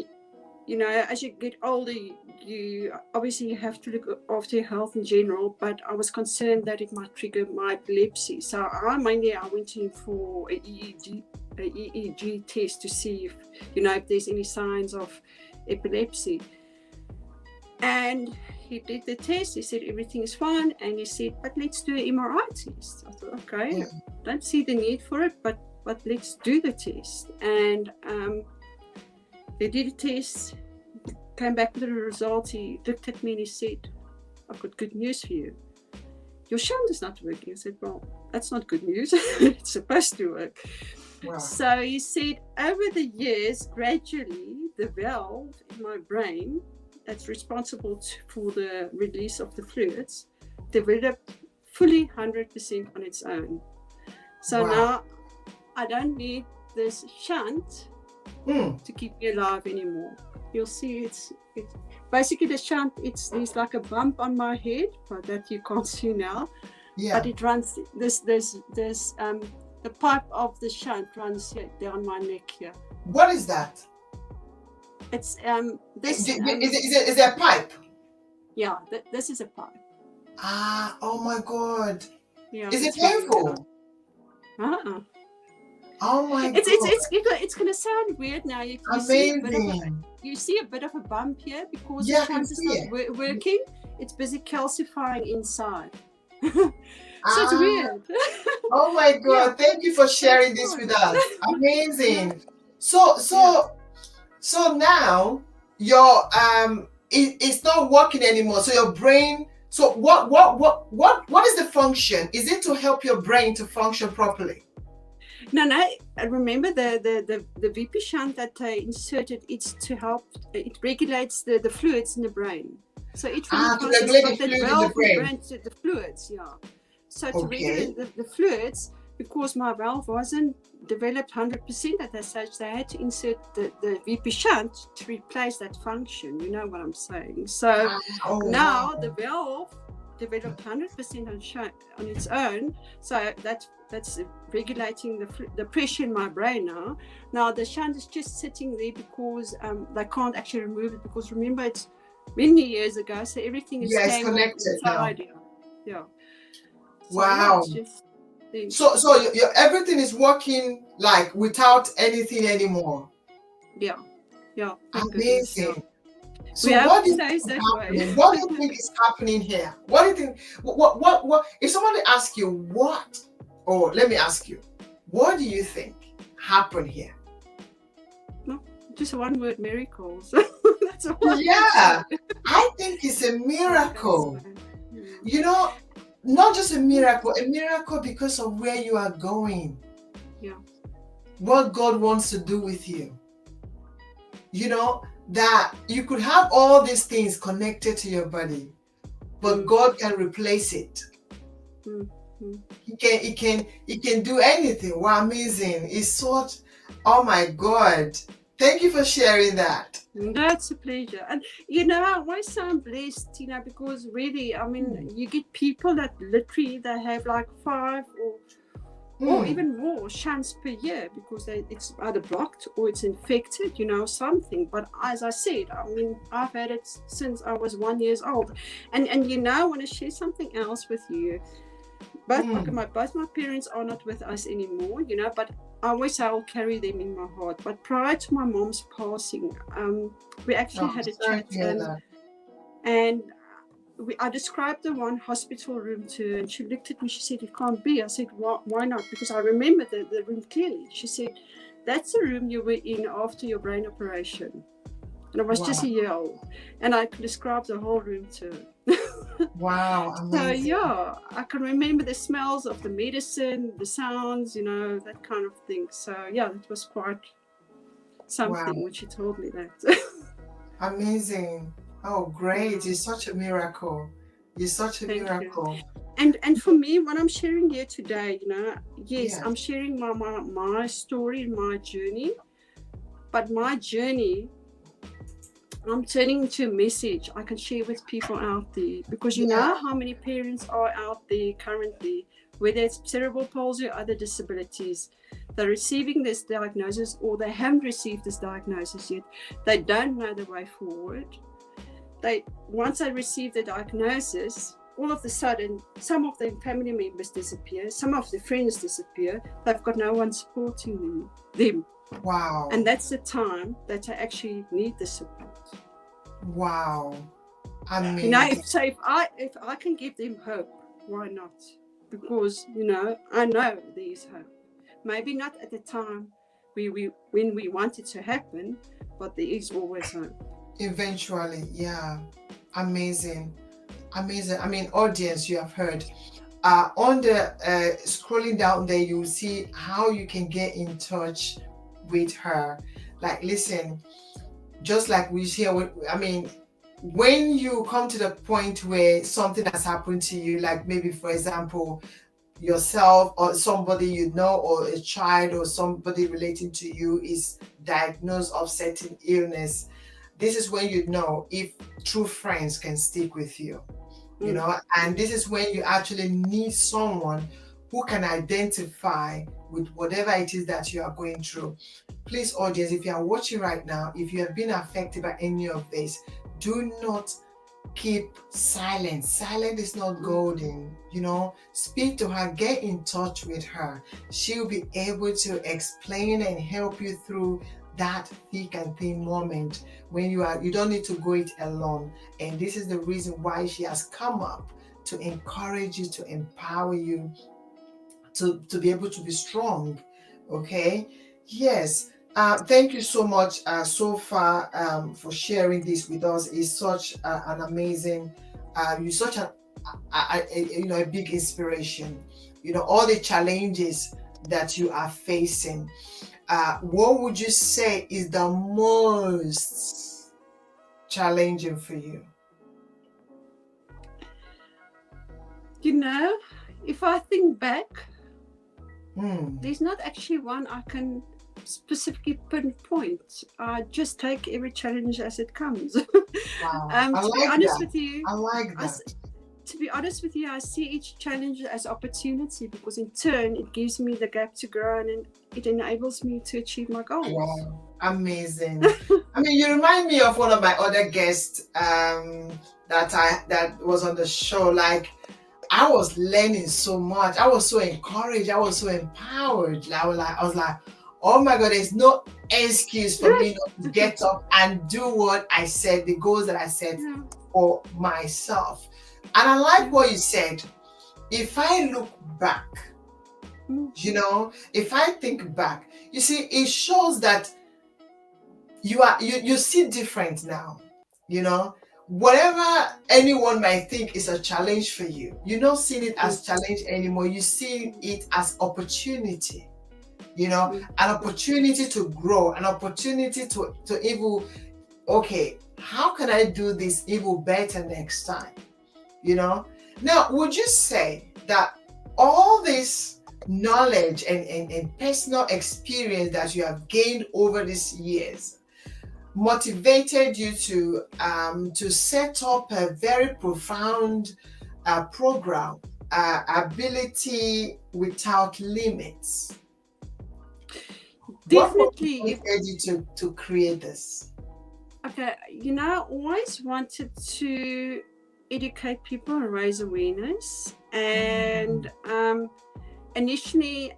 as you get older, you obviously have to look after your health in general, but I was concerned that it might trigger my epilepsy. So I went in for an EEG test to see if, if there's any signs of epilepsy. And he did the test. He said everything is fine, and he said, but let's do an MRI test. I thought, okay, don't see the need for it, but let's do the test. And they did a test, came back with the results. He looked at me and he said, I've got good news for you. Your shunt is not working. I said, well, that's not good news. It's supposed to work. Wow. So he said, over the years, gradually, the valve in my brain that's responsible for the release of the fluids developed fully 100% on its own. So now I don't need this shunt to keep me alive anymore. You'll see it's basically the shunt. There's like a bump on my head, but that you can't see now. Yeah. But it runs this the pipe of the shunt runs here, down my neck here. What is that? It's this. Is it a pipe? Yeah, this is a pipe. Oh my God. Yeah. Is it painful? Oh my God. It's gonna sound weird now. Amazing. You see a bit of a bump here because the shunt is not working. It's busy calcifying inside. So it's weird. Oh my God. Yeah. Thank you for sharing this with us. Amazing. So now your it's not working anymore. So your brain. So what is the function? Is it to help your brain to function properly? No. I remember the VP shunt that I inserted. It's to help. It regulates the fluids in the brain. So each one to regulate the fluid in the brain. The fluids, yeah. So to regulate the fluids, because my valve wasn't developed 100% at that stage, they had to insert the VP shunt to replace that function. You know what I'm saying? So now the valve developed 100% on its own. So that's regulating the pressure in my brain now. Now the shunt is just sitting there because they can't actually remove it, because remember it's many years ago, so everything is connected now. Yeah. Wow. So your everything is working like without anything anymore. Yeah. Amazing. So what do you think is happening here? What do you think? What? If somebody asks you what, or let me ask you, what do you think happened here? No, just one word: miracles. That's all. Yeah, I think it's a miracle. Not just a miracle because of where you are going. Yeah. What God wants to do with you. That you could have all these things connected to your body, but God can replace it. He can do anything. Wow, amazing. It's such, oh my God. Thank you for sharing that. That's a pleasure. And I always sound blessed, Tina, because really, you get people that literally they have like 5 or even more shunts per year, because it's either blocked or it's infected, something. But as I said, I've had it since I was 1 year old. And I want to share something else with you. Both my parents are not with us anymore, but I always say I'll carry them in my heart. But prior to my mom's passing, we actually had a chat, and I described the one hospital room to her, and she looked at me. She said, "It can't be." I said, "Why not?" Because I remember the room clearly. She said, That's the room you were in after your brain operation. And I was just a Wow. year old. And I could describe the whole room to her. Wow. So Amazing. yeah, I can remember the smells of the medicine, the sounds, that kind of thing. So yeah, it was quite something Wow. when she told me that. Amazing. Oh, great. Yeah. It's such a miracle. It's such a Thank you. miracle. And for me, what I'm sharing here today, yes, Yeah. I'm sharing my story, my journey, but my journey, I'm turning into a message I can share with people out there, because you know Yeah. how many parents are out there currently, whether it's cerebral palsy or other disabilities, they're receiving this diagnosis or they haven't received this diagnosis yet. They don't know the way forward. Once they receive the diagnosis, all of a sudden, some of their family members disappear, some of their friends disappear. They've got no one supporting them. Wow. And that's the time that they actually need the support. Wow. Amazing. If I can give them hope, why not? Because I know there is hope. Maybe not at the time when we want it to happen, but there is always hope. Eventually, yeah. Amazing. Amazing. I mean, audience, you have heard. On the scrolling down there, you'll see how you can get in touch with her. Like, listen, just like we share with, I mean, when you come to the point where something has happened to you, like maybe, for example, yourself or somebody you know, or a child or somebody relating to you is diagnosed of certain illness, this is when you know if true friends can stick with you, and this is when you actually need someone who can identify with whatever it is that you are going through. Please, audience, if you are watching right now, if you have been affected by any of this, do not keep silent. Silent is not golden. Speak to her, get in touch with her. She'll be able to explain and help you through that thick and thin moment when you don't need to go it alone. And this is the reason why she has come up, to encourage you, to empower you, to be able to be strong. Okay. Yes. Thank you so much so far for sharing this with us. It's such an amazing, you're such a big inspiration. All the challenges that you are facing. What would you say is the most challenging for you? If I think back, Hmm. there's not actually one I can specifically pinpoint. I just take every challenge as it comes. Wow. To be honest with you, I like that. To be honest with you, I see each challenge as opportunity, because in turn it gives me the gap to grow and it enables me to achieve my goals. Wow, amazing. I mean, you remind me of one of my other guests that was on the show. Like, I was learning so much. I was so encouraged. I was so empowered. I was like, oh my God, there's no excuse for me not to get up and do what I said, the goals that I set for myself. And I like what you said. If I look back, if I think back, you see, it shows that you see different now. Whatever anyone might think is a challenge for you, you're not seeing it as challenge anymore. You see it as opportunity. An opportunity to grow, an opportunity to even, okay, how can I do this even better next time? Now, would you say that all this knowledge and personal experience that you have gained over these years motivated you to set up a very profound program, Ability Without Limits? Definitely. What motivated you to create this? Okay, I always wanted to educate people and raise awareness. And initially,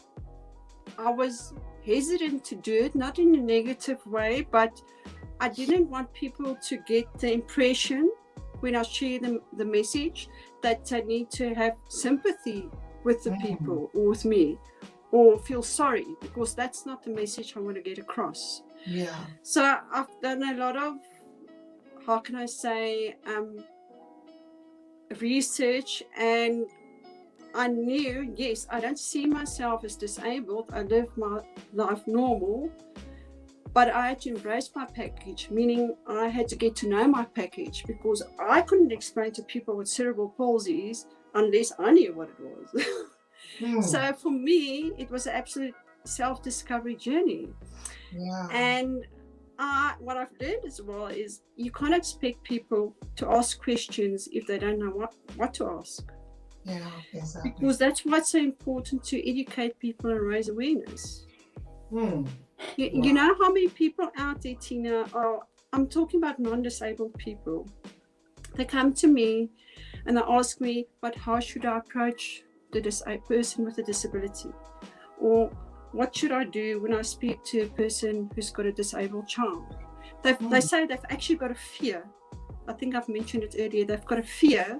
I was hesitant to do it, not in a negative way, but I didn't want people to get the impression when I share the message that they need to have sympathy with the people or with me. or feel sorry, because that's not the message I want to get across. Yeah. So I've done a lot of, how can I say, research, and I knew, yes, I don't see myself as disabled. I live my life normal, but I had to embrace my package, meaning I had to get to know my package, because I couldn't explain to people what cerebral palsy is unless I knew what it was. So for me, it was an absolute self-discovery journey. Yeah. And what I've learned as well is you can't expect people to ask questions if they don't know what to ask. Yeah, exactly. Because that's why it's so important to educate people and raise awareness. You know how many people out there, Tina, I'm talking about non-disabled people. They come to me and they ask me, but how should I approach the person with a disability? Or what should I do when I speak to a person who's got a disabled child? They say they've actually got a fear. I think I've mentioned it earlier. They've got a fear.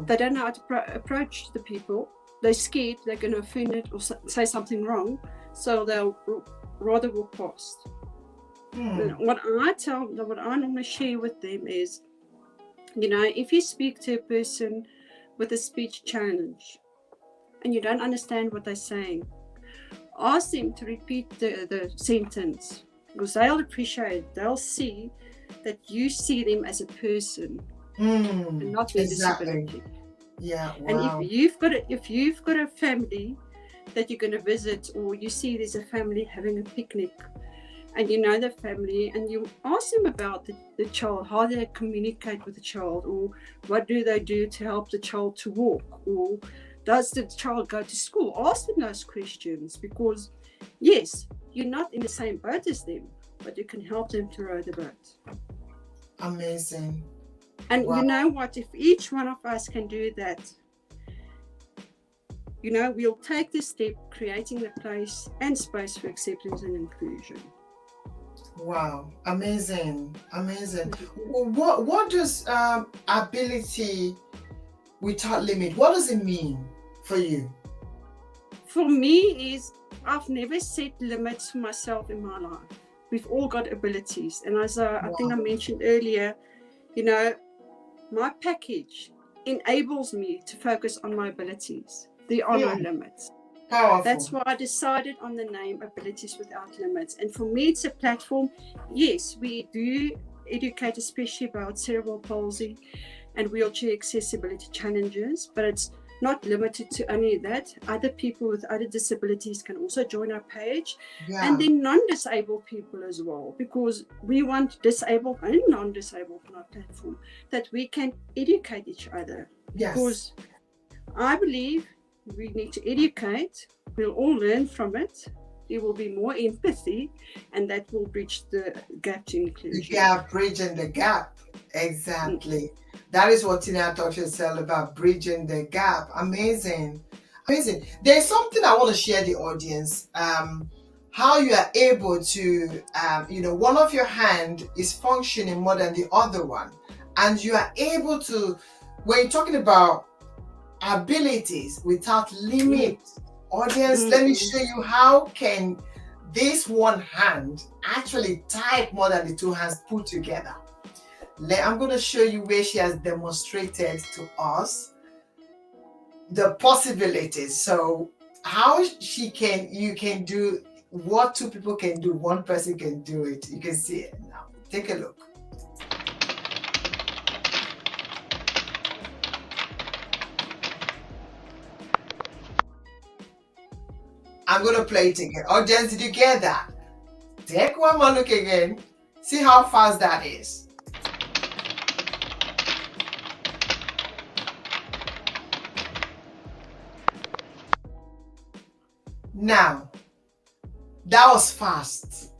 They don't know how to approach the people. They're scared they're going to offend it or say something wrong. So they'll rather walk past. What I normally share with them is, if you speak to a person with a speech challenge and you don't understand what they're saying, ask them to repeat the sentence, because they'll appreciate it. They'll see that you see them as a person and not their disability. Yeah. Wow. And if you've got a family that you're going to visit, or you see there's a family having a picnic, and you know the family, and you ask them about the child, how they communicate with the child, or what do they do to help the child to walk, or does the child go to school? Ask them those questions, because yes, you're not in the same boat as them, but you can help them to row the boat. Amazing. And you know what? If each one of us can do that, we'll take this step, creating the place and space for acceptance and inclusion. Wow, amazing. What does ability without limit, what does it mean for you? For me is, I've never set limits for myself in my life. We've all got abilities, and as I think I mentioned earlier, my package enables me to focus on my abilities. There are no limits. Powerful. That's why I decided on the name Abilities Without Limits. And for me, it's a platform. Yes, we do educate especially about cerebral palsy and wheelchair accessibility challenges, but it's not limited to only that. Other people with other disabilities can also join our page, and then non-disabled people as well, because we want disabled and non-disabled on our platform, that we can educate each other. Because I believe we need to educate. We'll all learn from it. There will be more empathy, and that will bridge the gap to inclusion. Bridging the gap. Exactly. That is what TinaTalks is all about, bridging the gap. Amazing. There's something I want to share the audience. How you are able to, one of your hand is functioning more than the other one, and you are able to, when you're talking about abilities without limit, audience, let me show you how can this one hand actually type more than the two hands put together. I'm going to show you where she has demonstrated to us the possibilities. So how you can do what two people can do, one person can do it. You can see it now. Take a look. I'm going to play it again. Audience, did you get that? Take one more look again. See how fast that is. Now, that was fast.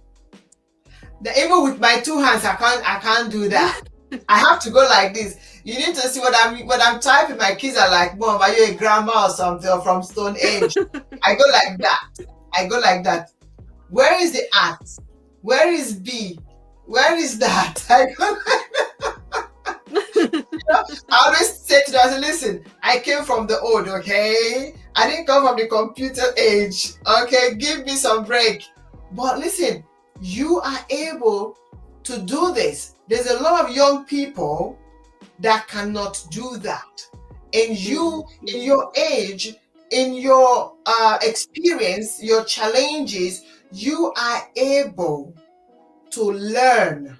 Even with my two hands, I can't do that. I have to go like this. You need to see what I'm typing. My kids are like, "Mom, are you a grandma or something, or from Stone Age?" I go like that. Where is the at? Where is B? Where is that? I go like that. I always say to them, I say, listen, I came from the old, okay? I didn't come from the computer age, okay? Give me some break. But listen, you are able to do this. There's a lot of young people that cannot do that. And you, in your age, in your experience, your challenges, you are able to learn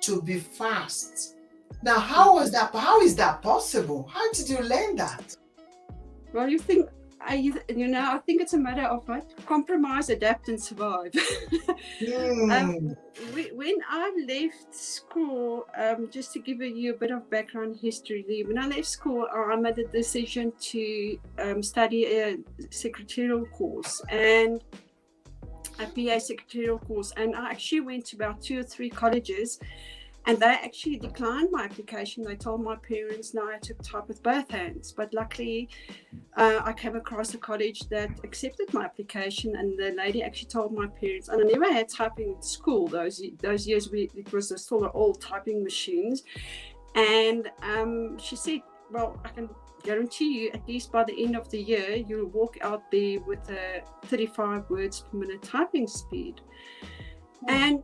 to be fast. Now, how is that possible? How did you learn that? Well, I think it's a matter of what? Compromise, adapt, and survive. When I left school, just to give you a bit of background history, when I left school, I made the decision to study a secretarial course and a PA secretarial course. And I actually went to about 2 or 3 colleges, and they actually declined my application. They told my parents, no, I took type with both hands. But luckily, I came across a college that accepted my application, and the lady actually told my parents, and I never had typing in school those years. It was still old typing machines. And she said, well, I can guarantee you at least by the end of the year, you'll walk out there with a 35 words per minute typing speed. And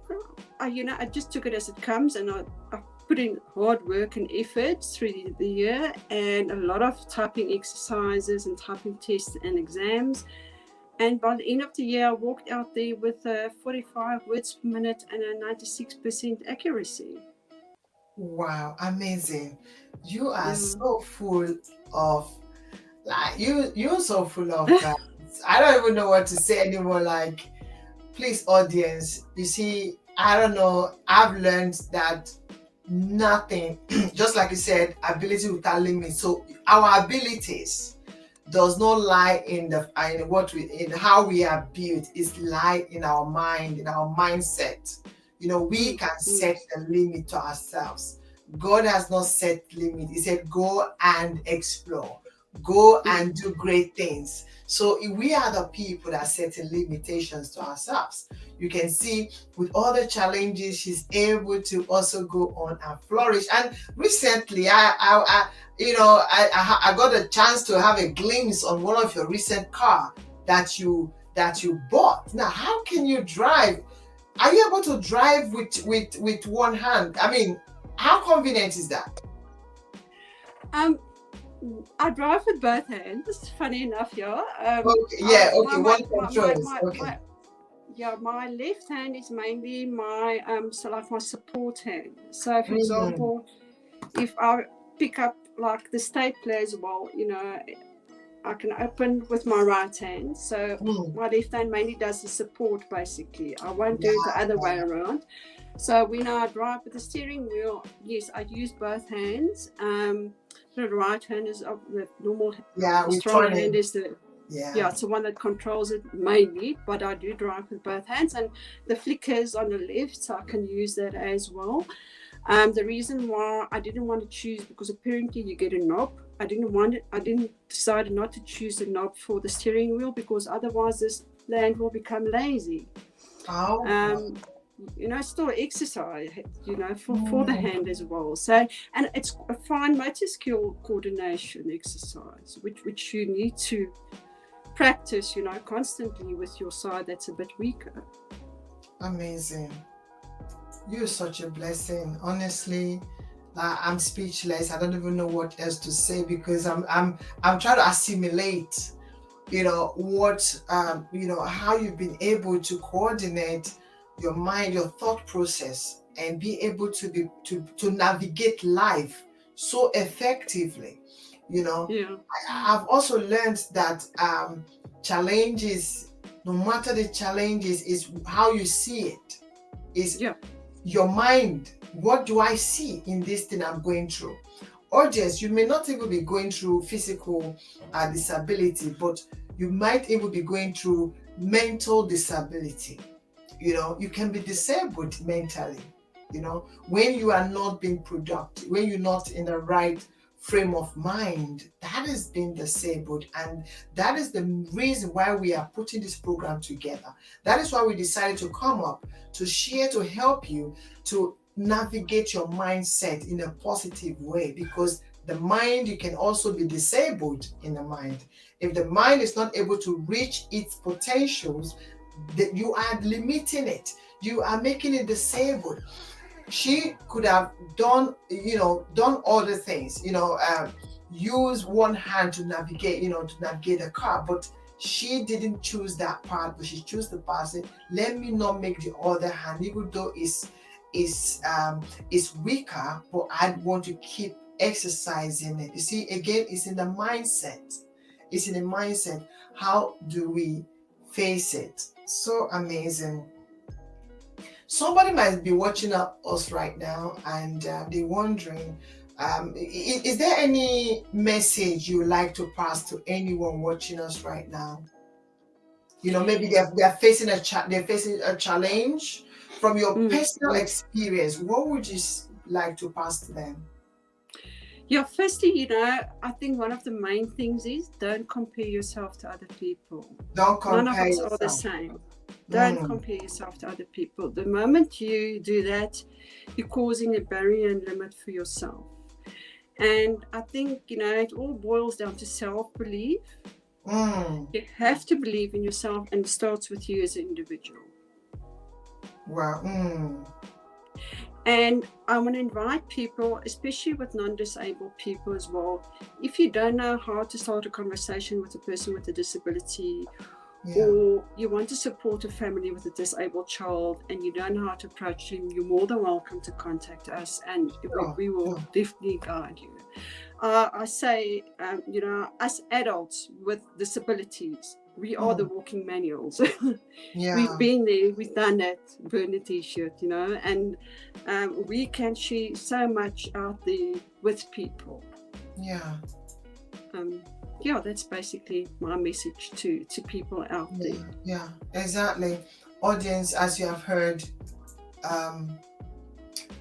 I just took it as it comes, and I put in hard work and effort through the year, and a lot of typing exercises and typing tests and exams. And by the end of the year, I walked out there with 45 words per minute and a 96% accuracy. Wow, amazing. You are so full of, you're so full of I don't even know what to say anymore. Like, please, audience, you see, I don't know, I've learned that nothing, just like you said, ability without limit. So our abilities does not lie in how we are built. It's lie in our mind, in our mindset. We can set a limit to ourselves. God has not set limit. He said, go and explore, go and do great things. So we are the people that set limitations to ourselves. You can see with all the challenges, she's able to also go on and flourish. And recently, I got a chance to have a glimpse on one of your recent car that you bought. Now, how can you drive? Are you able to drive with one hand? I mean, how convenient is that? I drive with both hands. Funny enough, yeah. One controls. My left hand is mainly my my support hand. So, for example, if I pick up like the stapler as well, I can open with my right hand. So my left hand mainly does the support, basically. I won't do it the other way around. So when I drive with the steering wheel, yes, I use both hands. The right hand is the normal. The strong hand is it's the one that controls it mainly. But I do drive with both hands, and the flickers on the left, so I can use that as well. The reason why I didn't want to choose, because apparently you get a knob. I didn't decide not to choose the knob for the steering wheel, because otherwise this hand will become lazy. Still exercise, for the hand as well. So, and it's a fine motor skill coordination exercise, which you need to practice, constantly with your side that's a bit weaker. Amazing. You're such a blessing. Honestly, I'm speechless. I don't even know what else to say, because I'm trying to assimilate, how you've been able to coordinate your mind, your thought process, and be able to navigate life so effectively. I've also learned that challenges, no matter the challenges, is how you see it. Is your mind. What do I see in this thing I'm going through? Audience, you may not even be going through physical disability, but you might even be going through mental disability. You can be disabled mentally, when you are not being productive, when you're not in the right frame of mind. That is being disabled, and that is the reason why we are putting this program together. That is why we decided to come up to share, to help you to navigate your mindset in a positive way, because the mind, you can also be disabled in the mind. If the mind is not able to reach its potentials, that you are limiting it, you are making it disabled. She could have done other things, use one hand to navigate, to navigate the car, but she didn't choose that part, but she chose the part, say, let me not make the other hand, even though it's weaker, but I want to keep exercising it. You see, again, it's in the mindset. It's in the mindset. How do we face it? So amazing. Somebody might be watching us right now, and they're wondering, is there any message you would like to pass to anyone watching us right now? Maybe they're facing a challenge. From your personal experience, what would you like to pass to them? Yeah, firstly, I think one of the main things is don't compare yourself to other people. Don't compare None of us yourself. are the same. Don't compare yourself to other people. The moment you do that, you're causing a barrier and limit for yourself. And I think, it all boils down to self-belief. You have to believe in yourself, and it starts with you as an individual. Wow. And I want to invite people, especially with non-disabled people as well, if you don't know how to start a conversation with a person with a disability, or you want to support a family with a disabled child and you don't know how to approach them, you're more than welcome to contact us, and we will definitely guide you. I say, us adults with disabilities, we are the walking manuals. We've been there, we've done it, burn a t-shirt, and we can share so much out there with people. That's basically my message to people out there. Yeah, exactly. Audience, as you have heard,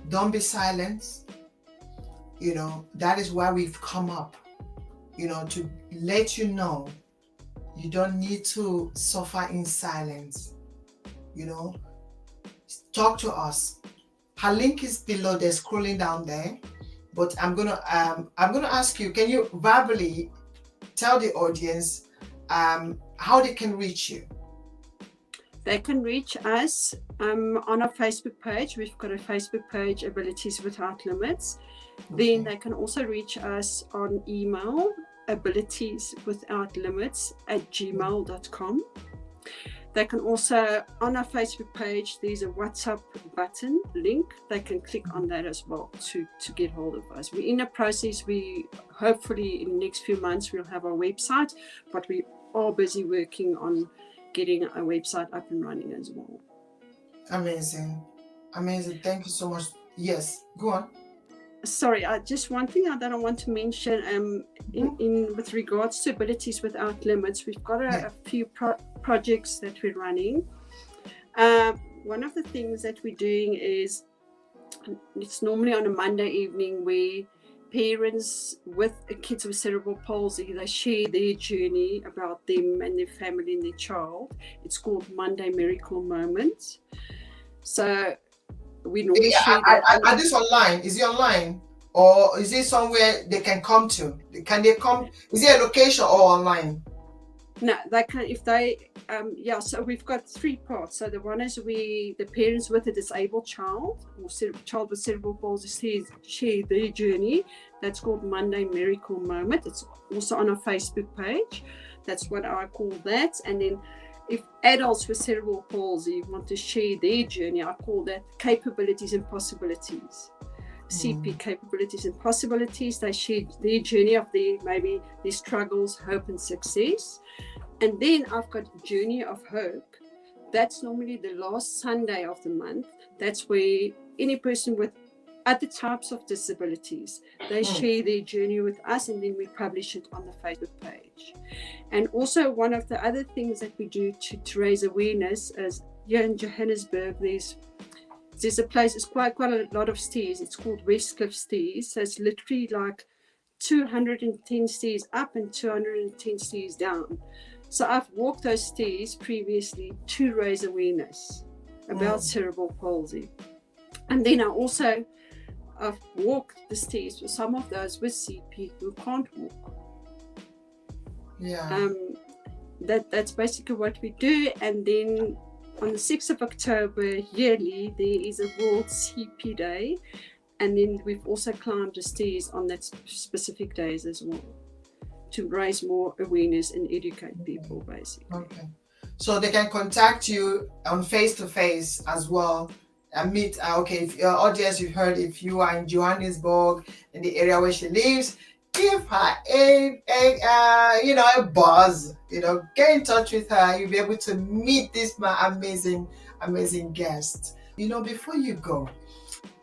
don't be silent. That is why we've come up, to let you know you don't need to suffer in silence. Talk to us. Her link is below there, scrolling down there. But I'm gonna ask you, can you verbally tell the audience how they can reach you? They can reach us on our Facebook page. We've got a Facebook page, Abilities Without Limits. Then they can also reach us on email, abilitieswithoutlimits@gmail.com. They can also, on our Facebook page, there's a WhatsApp button link. They can click on that as well to get hold of us. We're in a process. We hopefully in the next few months we'll have our website, but we are busy working on getting a website up and running as well. Amazing. Thank you so much. Yes, go on. Sorry, just one thing that I want to mention in with regards to Abilities Without Limits, we've got a few projects that we're running. One of the things that we're doing is, it's normally on a Monday evening where parents with kids with cerebral palsy, they share their journey about them and their family and their child. It's called Monday Miracle Moments. So we normally share that. Are this online? Is it online? Or is it somewhere they can come to? Can they come? Is it a location or online? No, they can, if they, so we've got three parts. So the one is the parents with a disabled child or child with cerebral palsy share their journey. That's called Monday Miracle Moment. It's also on our Facebook page. That's what I call that. And then if adults with cerebral palsy want to share their journey, I call that Capabilities and Possibilities. CP, Capabilities and Possibilities. They share their journey of maybe their struggles, hope and success. And then I've got Journey of Hope. That's normally the last Sunday of the month. That's where any person with other types of disabilities, they share their journey with us, and then we publish it on the Facebook page. And also one of the other things that we do to raise awareness is here in Johannesburg, there's a place, it's quite a lot of stairs. It's called Westcliff Stairs. So it's literally like 210 stairs up and 210 stairs down. So I've walked those stairs previously to raise awareness about cerebral palsy. And then I've walked the stairs for some of those with CP who can't walk. Yeah. That's basically what we do. And then on the 6th of October yearly, there is a World CP Day. And then we've also climbed the stairs on that specific days as well, to raise more awareness and educate people, basically. Okay. So they can contact you on face-to-face as well and meet. Okay, if your audience, you've heard, if you are in Johannesburg, in the area where she lives, give her a buzz. Get in touch with her. You'll be able to meet this amazing guest. Before you go,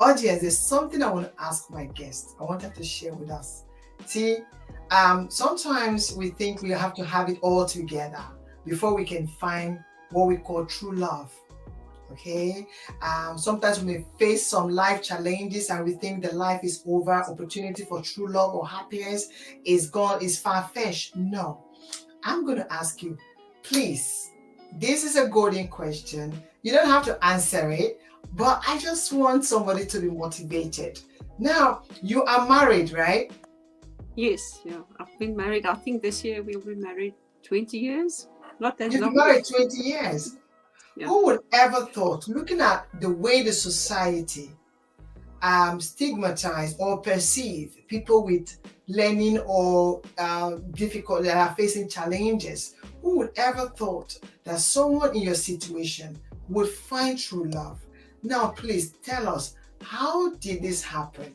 audience, there's something I want to ask my guest. I want her to share with us. See, sometimes we think we have to have it all together before we can find what we call true love. Okay, sometimes we may face some life challenges and we think the life is over, opportunity for true love or happiness is gone, is far-fetched. No, I'm going to ask you, please, this is a golden question. You don't have to answer it, but I just want somebody to be motivated. Now, you are married, right? Yes, yeah. I've been married. I think this year we'll be married 20 years. Not that You've long. been married 20 years. Yeah. Who would ever thought, looking at the way the society stigmatize or perceive people with learning or difficult that are facing challenges, who would ever thought that someone in your situation would find true love? Now, please tell us, how did this happen?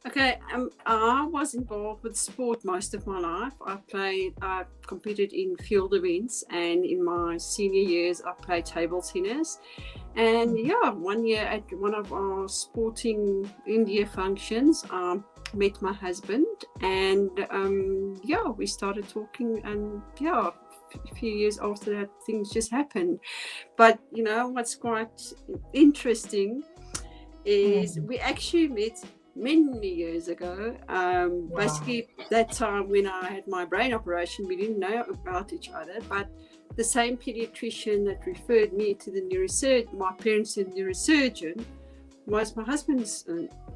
Okay, I was involved with sport most of my life. I competed in field events, and in my senior years, I played table tennis. And yeah, one year at one of our sporting India functions, I met my husband, and we started talking, and a few years after that, things just happened. But what's quite interesting is we actually met many years ago. Basically, that time when I had my brain operation, we didn't know about each other, but the same pediatrician that referred me to the neurosurgeon, my parents' neurosurgeon, was my husband's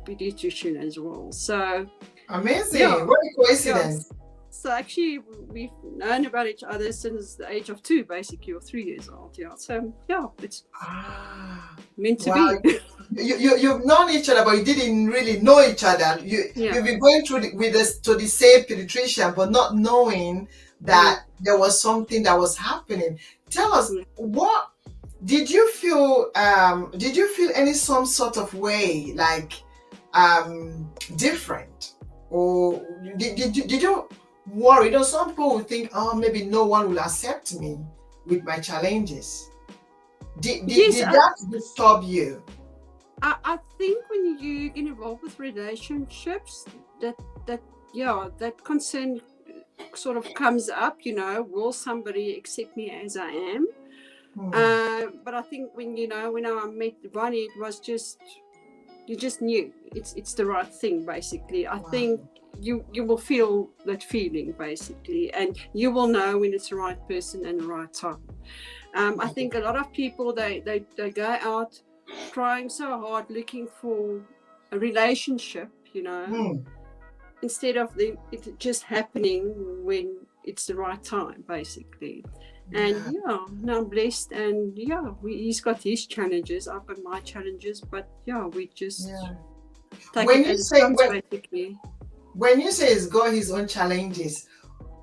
pediatrician as well. So amazing! What a coincidence! So actually, we've known about each other since the age of 2, basically, or 3 years old. Yeah. So it's meant to be. You've known each other, but you didn't really know each other. You've been going through to the same pediatrician, but not knowing that there was something that was happening. Tell us, what did you feel? Did you feel some sort of way, like different, or did you worry? Some people will think, oh, maybe no one will accept me with my challenges. Did that disturb you? I think when you get involved with relationships, that concern sort of comes up. Will somebody accept me as I am? But I think when I met Bonnie, it was just, you just knew it's the right thing. Basically, I think you will feel that feeling basically, and you will know when it's the right person and the right time. I think a lot of people they go out trying so hard looking for a relationship, instead of it just happening when it's the right time, basically. And now I'm blessed, and he's got his challenges, I've got my challenges, but we just take it as it comes, basically. When you say he's got his own challenges,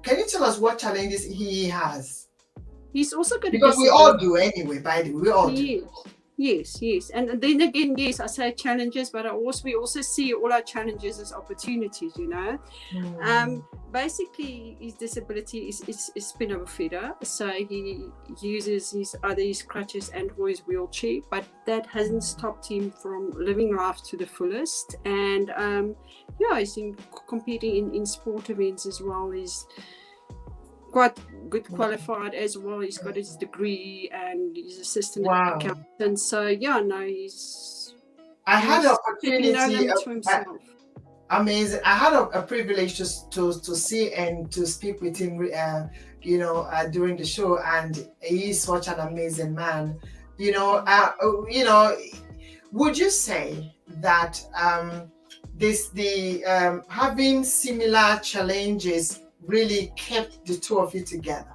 can you tell us what challenges he has? He's also got because we all do anyway, by the way, we all do. Yes. And then again, yes, I say challenges, but we also see all our challenges as opportunities, Basically, his disability is spina bifida, so he uses either his crutches and or his wheelchair, but that hasn't stopped him from living life to the fullest. And he's competing in sport events as well. He's quite good qualified as well. He's got his degree and he's assistant accountant. So he's. I had an opportunity. Amazing. I had a privilege to see and to speak with him, during the show, and he's such an amazing man. would you say that having similar challenges really kept the two of you together?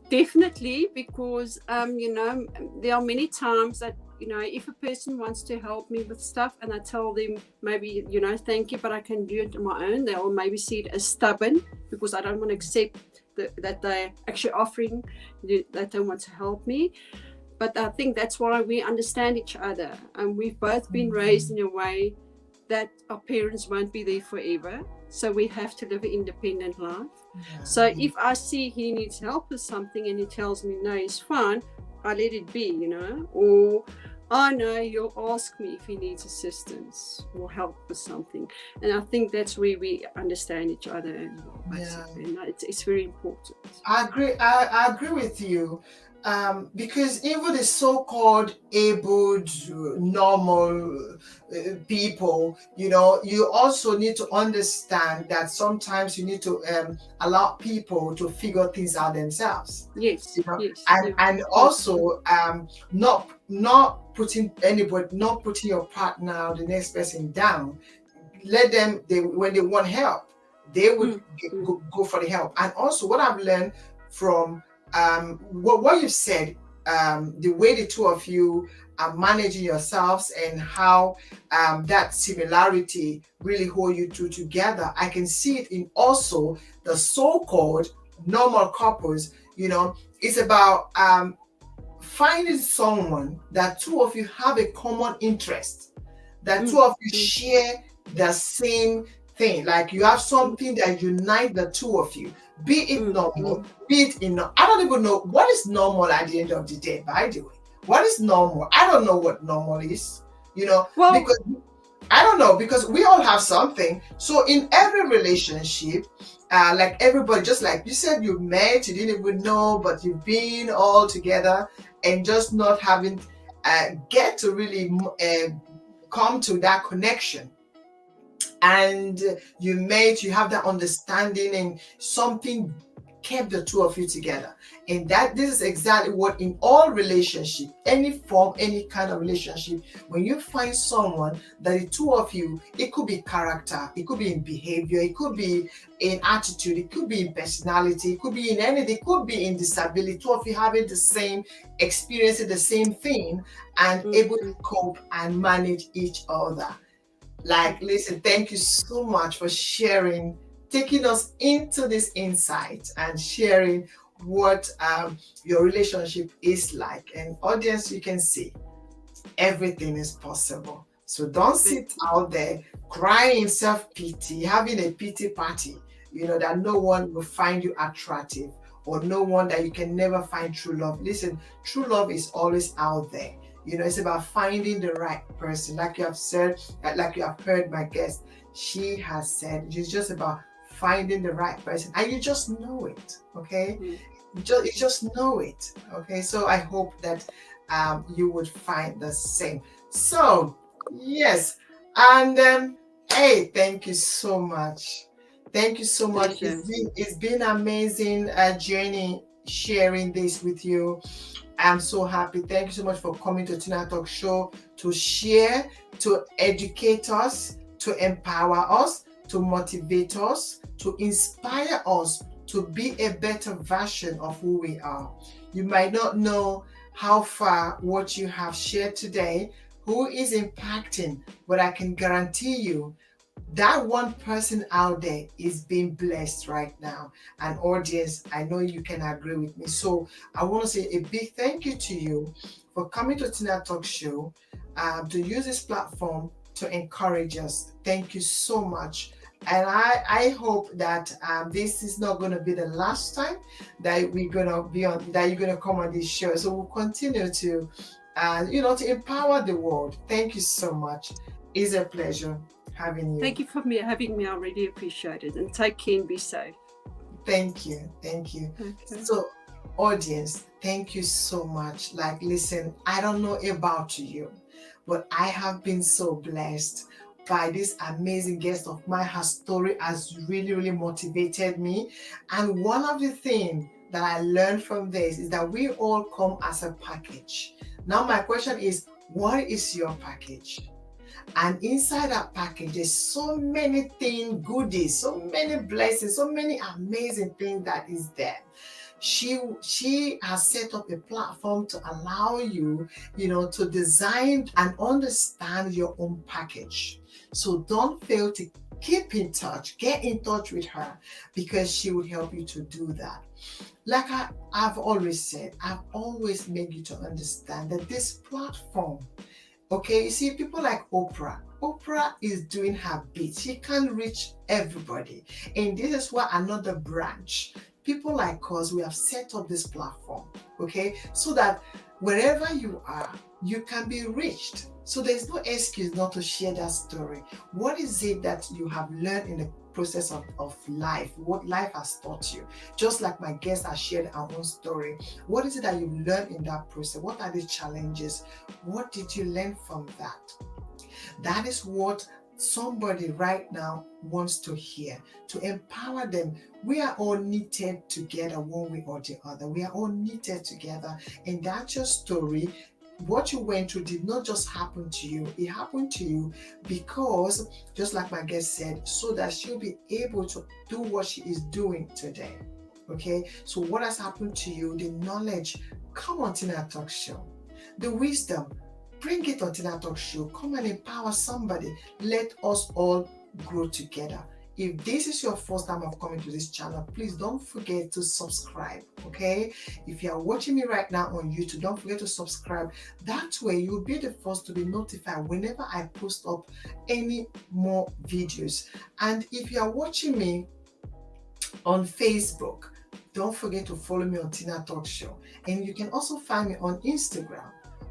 Definitely, because there are many times that if a person wants to help me with stuff and I tell them maybe thank you, but I can do it on my own, they will maybe see it as stubborn because I don't want to accept that they're actually offering that they want to help me. But I think that's why we understand each other, and we've both been raised in a way that our parents won't be there forever, so we have to live an independent life. So if I see he needs help with something and he tells me no, it's fine, I let it be, or I know he'll ask me if he needs assistance or help with something. And I think that's where we understand each other as well, basically. And it's very important. I agree with you. Because even the so-called abled, normal people, you also need to understand that sometimes you need to allow people to figure things out themselves. Yes, yes. And also not putting your partner or the next person down. Let them, when they want help, they would go for the help. And also what I've learned from what you've said, the way the two of you are managing yourselves and how that similarity really hold you two together. I can see it in also the so-called normal couples. It's about finding someone that two of you have a common interest, that two of you share the same thing, like you have something that unites the two of you, be it normal, be it I don't even know what is normal at the end of the day, by the way. What is normal? I don't know what normal is, because I don't know, because we all have something. So in every relationship, like everybody, just like you said, you met, you didn't even know, but you've been all together and just not having get to really come to that connection. And you have that understanding, and something kept the two of you together. And this is exactly what in all relationship, any form, any kind of relationship, when you find someone that the two of you, it could be character, it could be in behavior, it could be in attitude, it could be in personality, it could be in anything, it could be in disability, two of you having the same experience, the same thing, and able to cope and manage each other. Like, listen, thank you so much for sharing, taking us into this insight and sharing what your relationship is like. And audience, you can see everything is possible. So don't sit out there crying self-pity, having a pity party, that no one will find you attractive, or no one that you can never find true love. Listen, true love is always out there. It's about finding the right person. Like you have said, like you have heard my guest, she has said, it's just about finding the right person, and you just know it. Okay, you just know it. Okay, so I hope that you would find the same. So yes, and hey, thank you so much. Thank you so much. It's been amazing journey sharing this with you. I'm so happy. Thank you so much for coming to TinaTalks show to share, to educate us, to empower us, to motivate us, to inspire us to be a better version of who we are. You might not know how far what you have shared today, who is impacting, but I can guarantee you that one person out there is being blessed right now. And audience, I know you can agree with me. So I want to say a big thank you to you for coming to TinaTalks show, to use this platform to encourage us. Thank you so much. And I hope that this is not going to be the last time that we're going to be on, that you're going to come on this show. So we'll continue to, to empower the world. Thank you so much. It's a pleasure having you. Thank you for having me. I really appreciate it. And take care and be safe. Thank you. Thank you. Okay. So, audience, thank you so much. Like, listen, I don't know about you, but I have been so blessed by this amazing guest of mine. Her story has really, really motivated me. And one of the things that I learned from this is that we all come as a package. Now, my question is, What is your package? And inside that package, there's so many things, goodies, so many blessings, so many amazing things that is there. She has set up a platform to allow you, to design and understand your own package. So don't fail to keep in touch, get in touch with her, because she will help you to do that. Like I've always said, I've always made you to understand that this platform, okay, you see, people like Oprah is doing her bit. She can't reach everybody. And this is why another branch, people like us, we have set up this platform, okay, so that wherever you are, you can be reached. So there's no excuse not to share that story. What is it that you have learned in the process of life? What life has taught you? Just like my guest has shared our own story. What is it that you've learned in that process? What are the challenges? What did you learn from that? That is what somebody right now wants to hear, to empower them. We are all knitted together one way or the other. We are all knitted together. And that's your story. What you went through did not just happen to you. It happened to you because, just like my guest said, so that she'll be able to do what she is doing today. Okay, so what has happened to you, the knowledge, come on TinaTalks show. The wisdom, bring it on TinaTalks show. Come and empower somebody. Let us all grow together. If this is your first time of coming to this channel, please don't forget to subscribe, okay? If you are watching me right now on YouTube, don't forget to subscribe. That way, you'll be the first to be notified whenever I post up any more videos. And if you are watching me on Facebook, don't forget to follow me on TinaTalks show. And you can also find me on Instagram.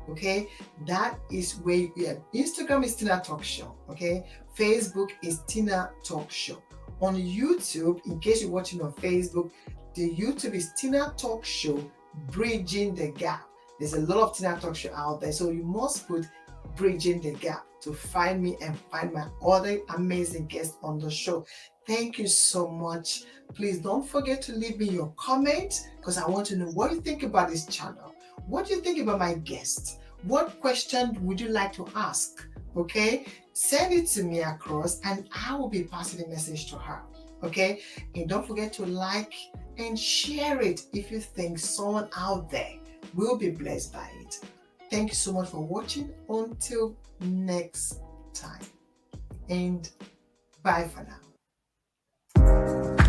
Okay, that is where Instagram is TinaTalks show. Okay, Facebook is TinaTalks show. On YouTube, in case you're watching on Facebook, the YouTube is TinaTalks show bridging the gap. There's a lot of TinaTalks show out there, so you must put bridging the gap to find me and find my other amazing guests on the show. Thank you so much. Please don't forget to leave me your comment, because I want to know what you think about this channel. What do you think about my guest? What question would you like to ask? Okay, send it to me across and I will be passing the message to her. Okay, and don't forget to like and share it if you think someone out there will be blessed by it. Thank you so much for watching. Until next time, and bye for now.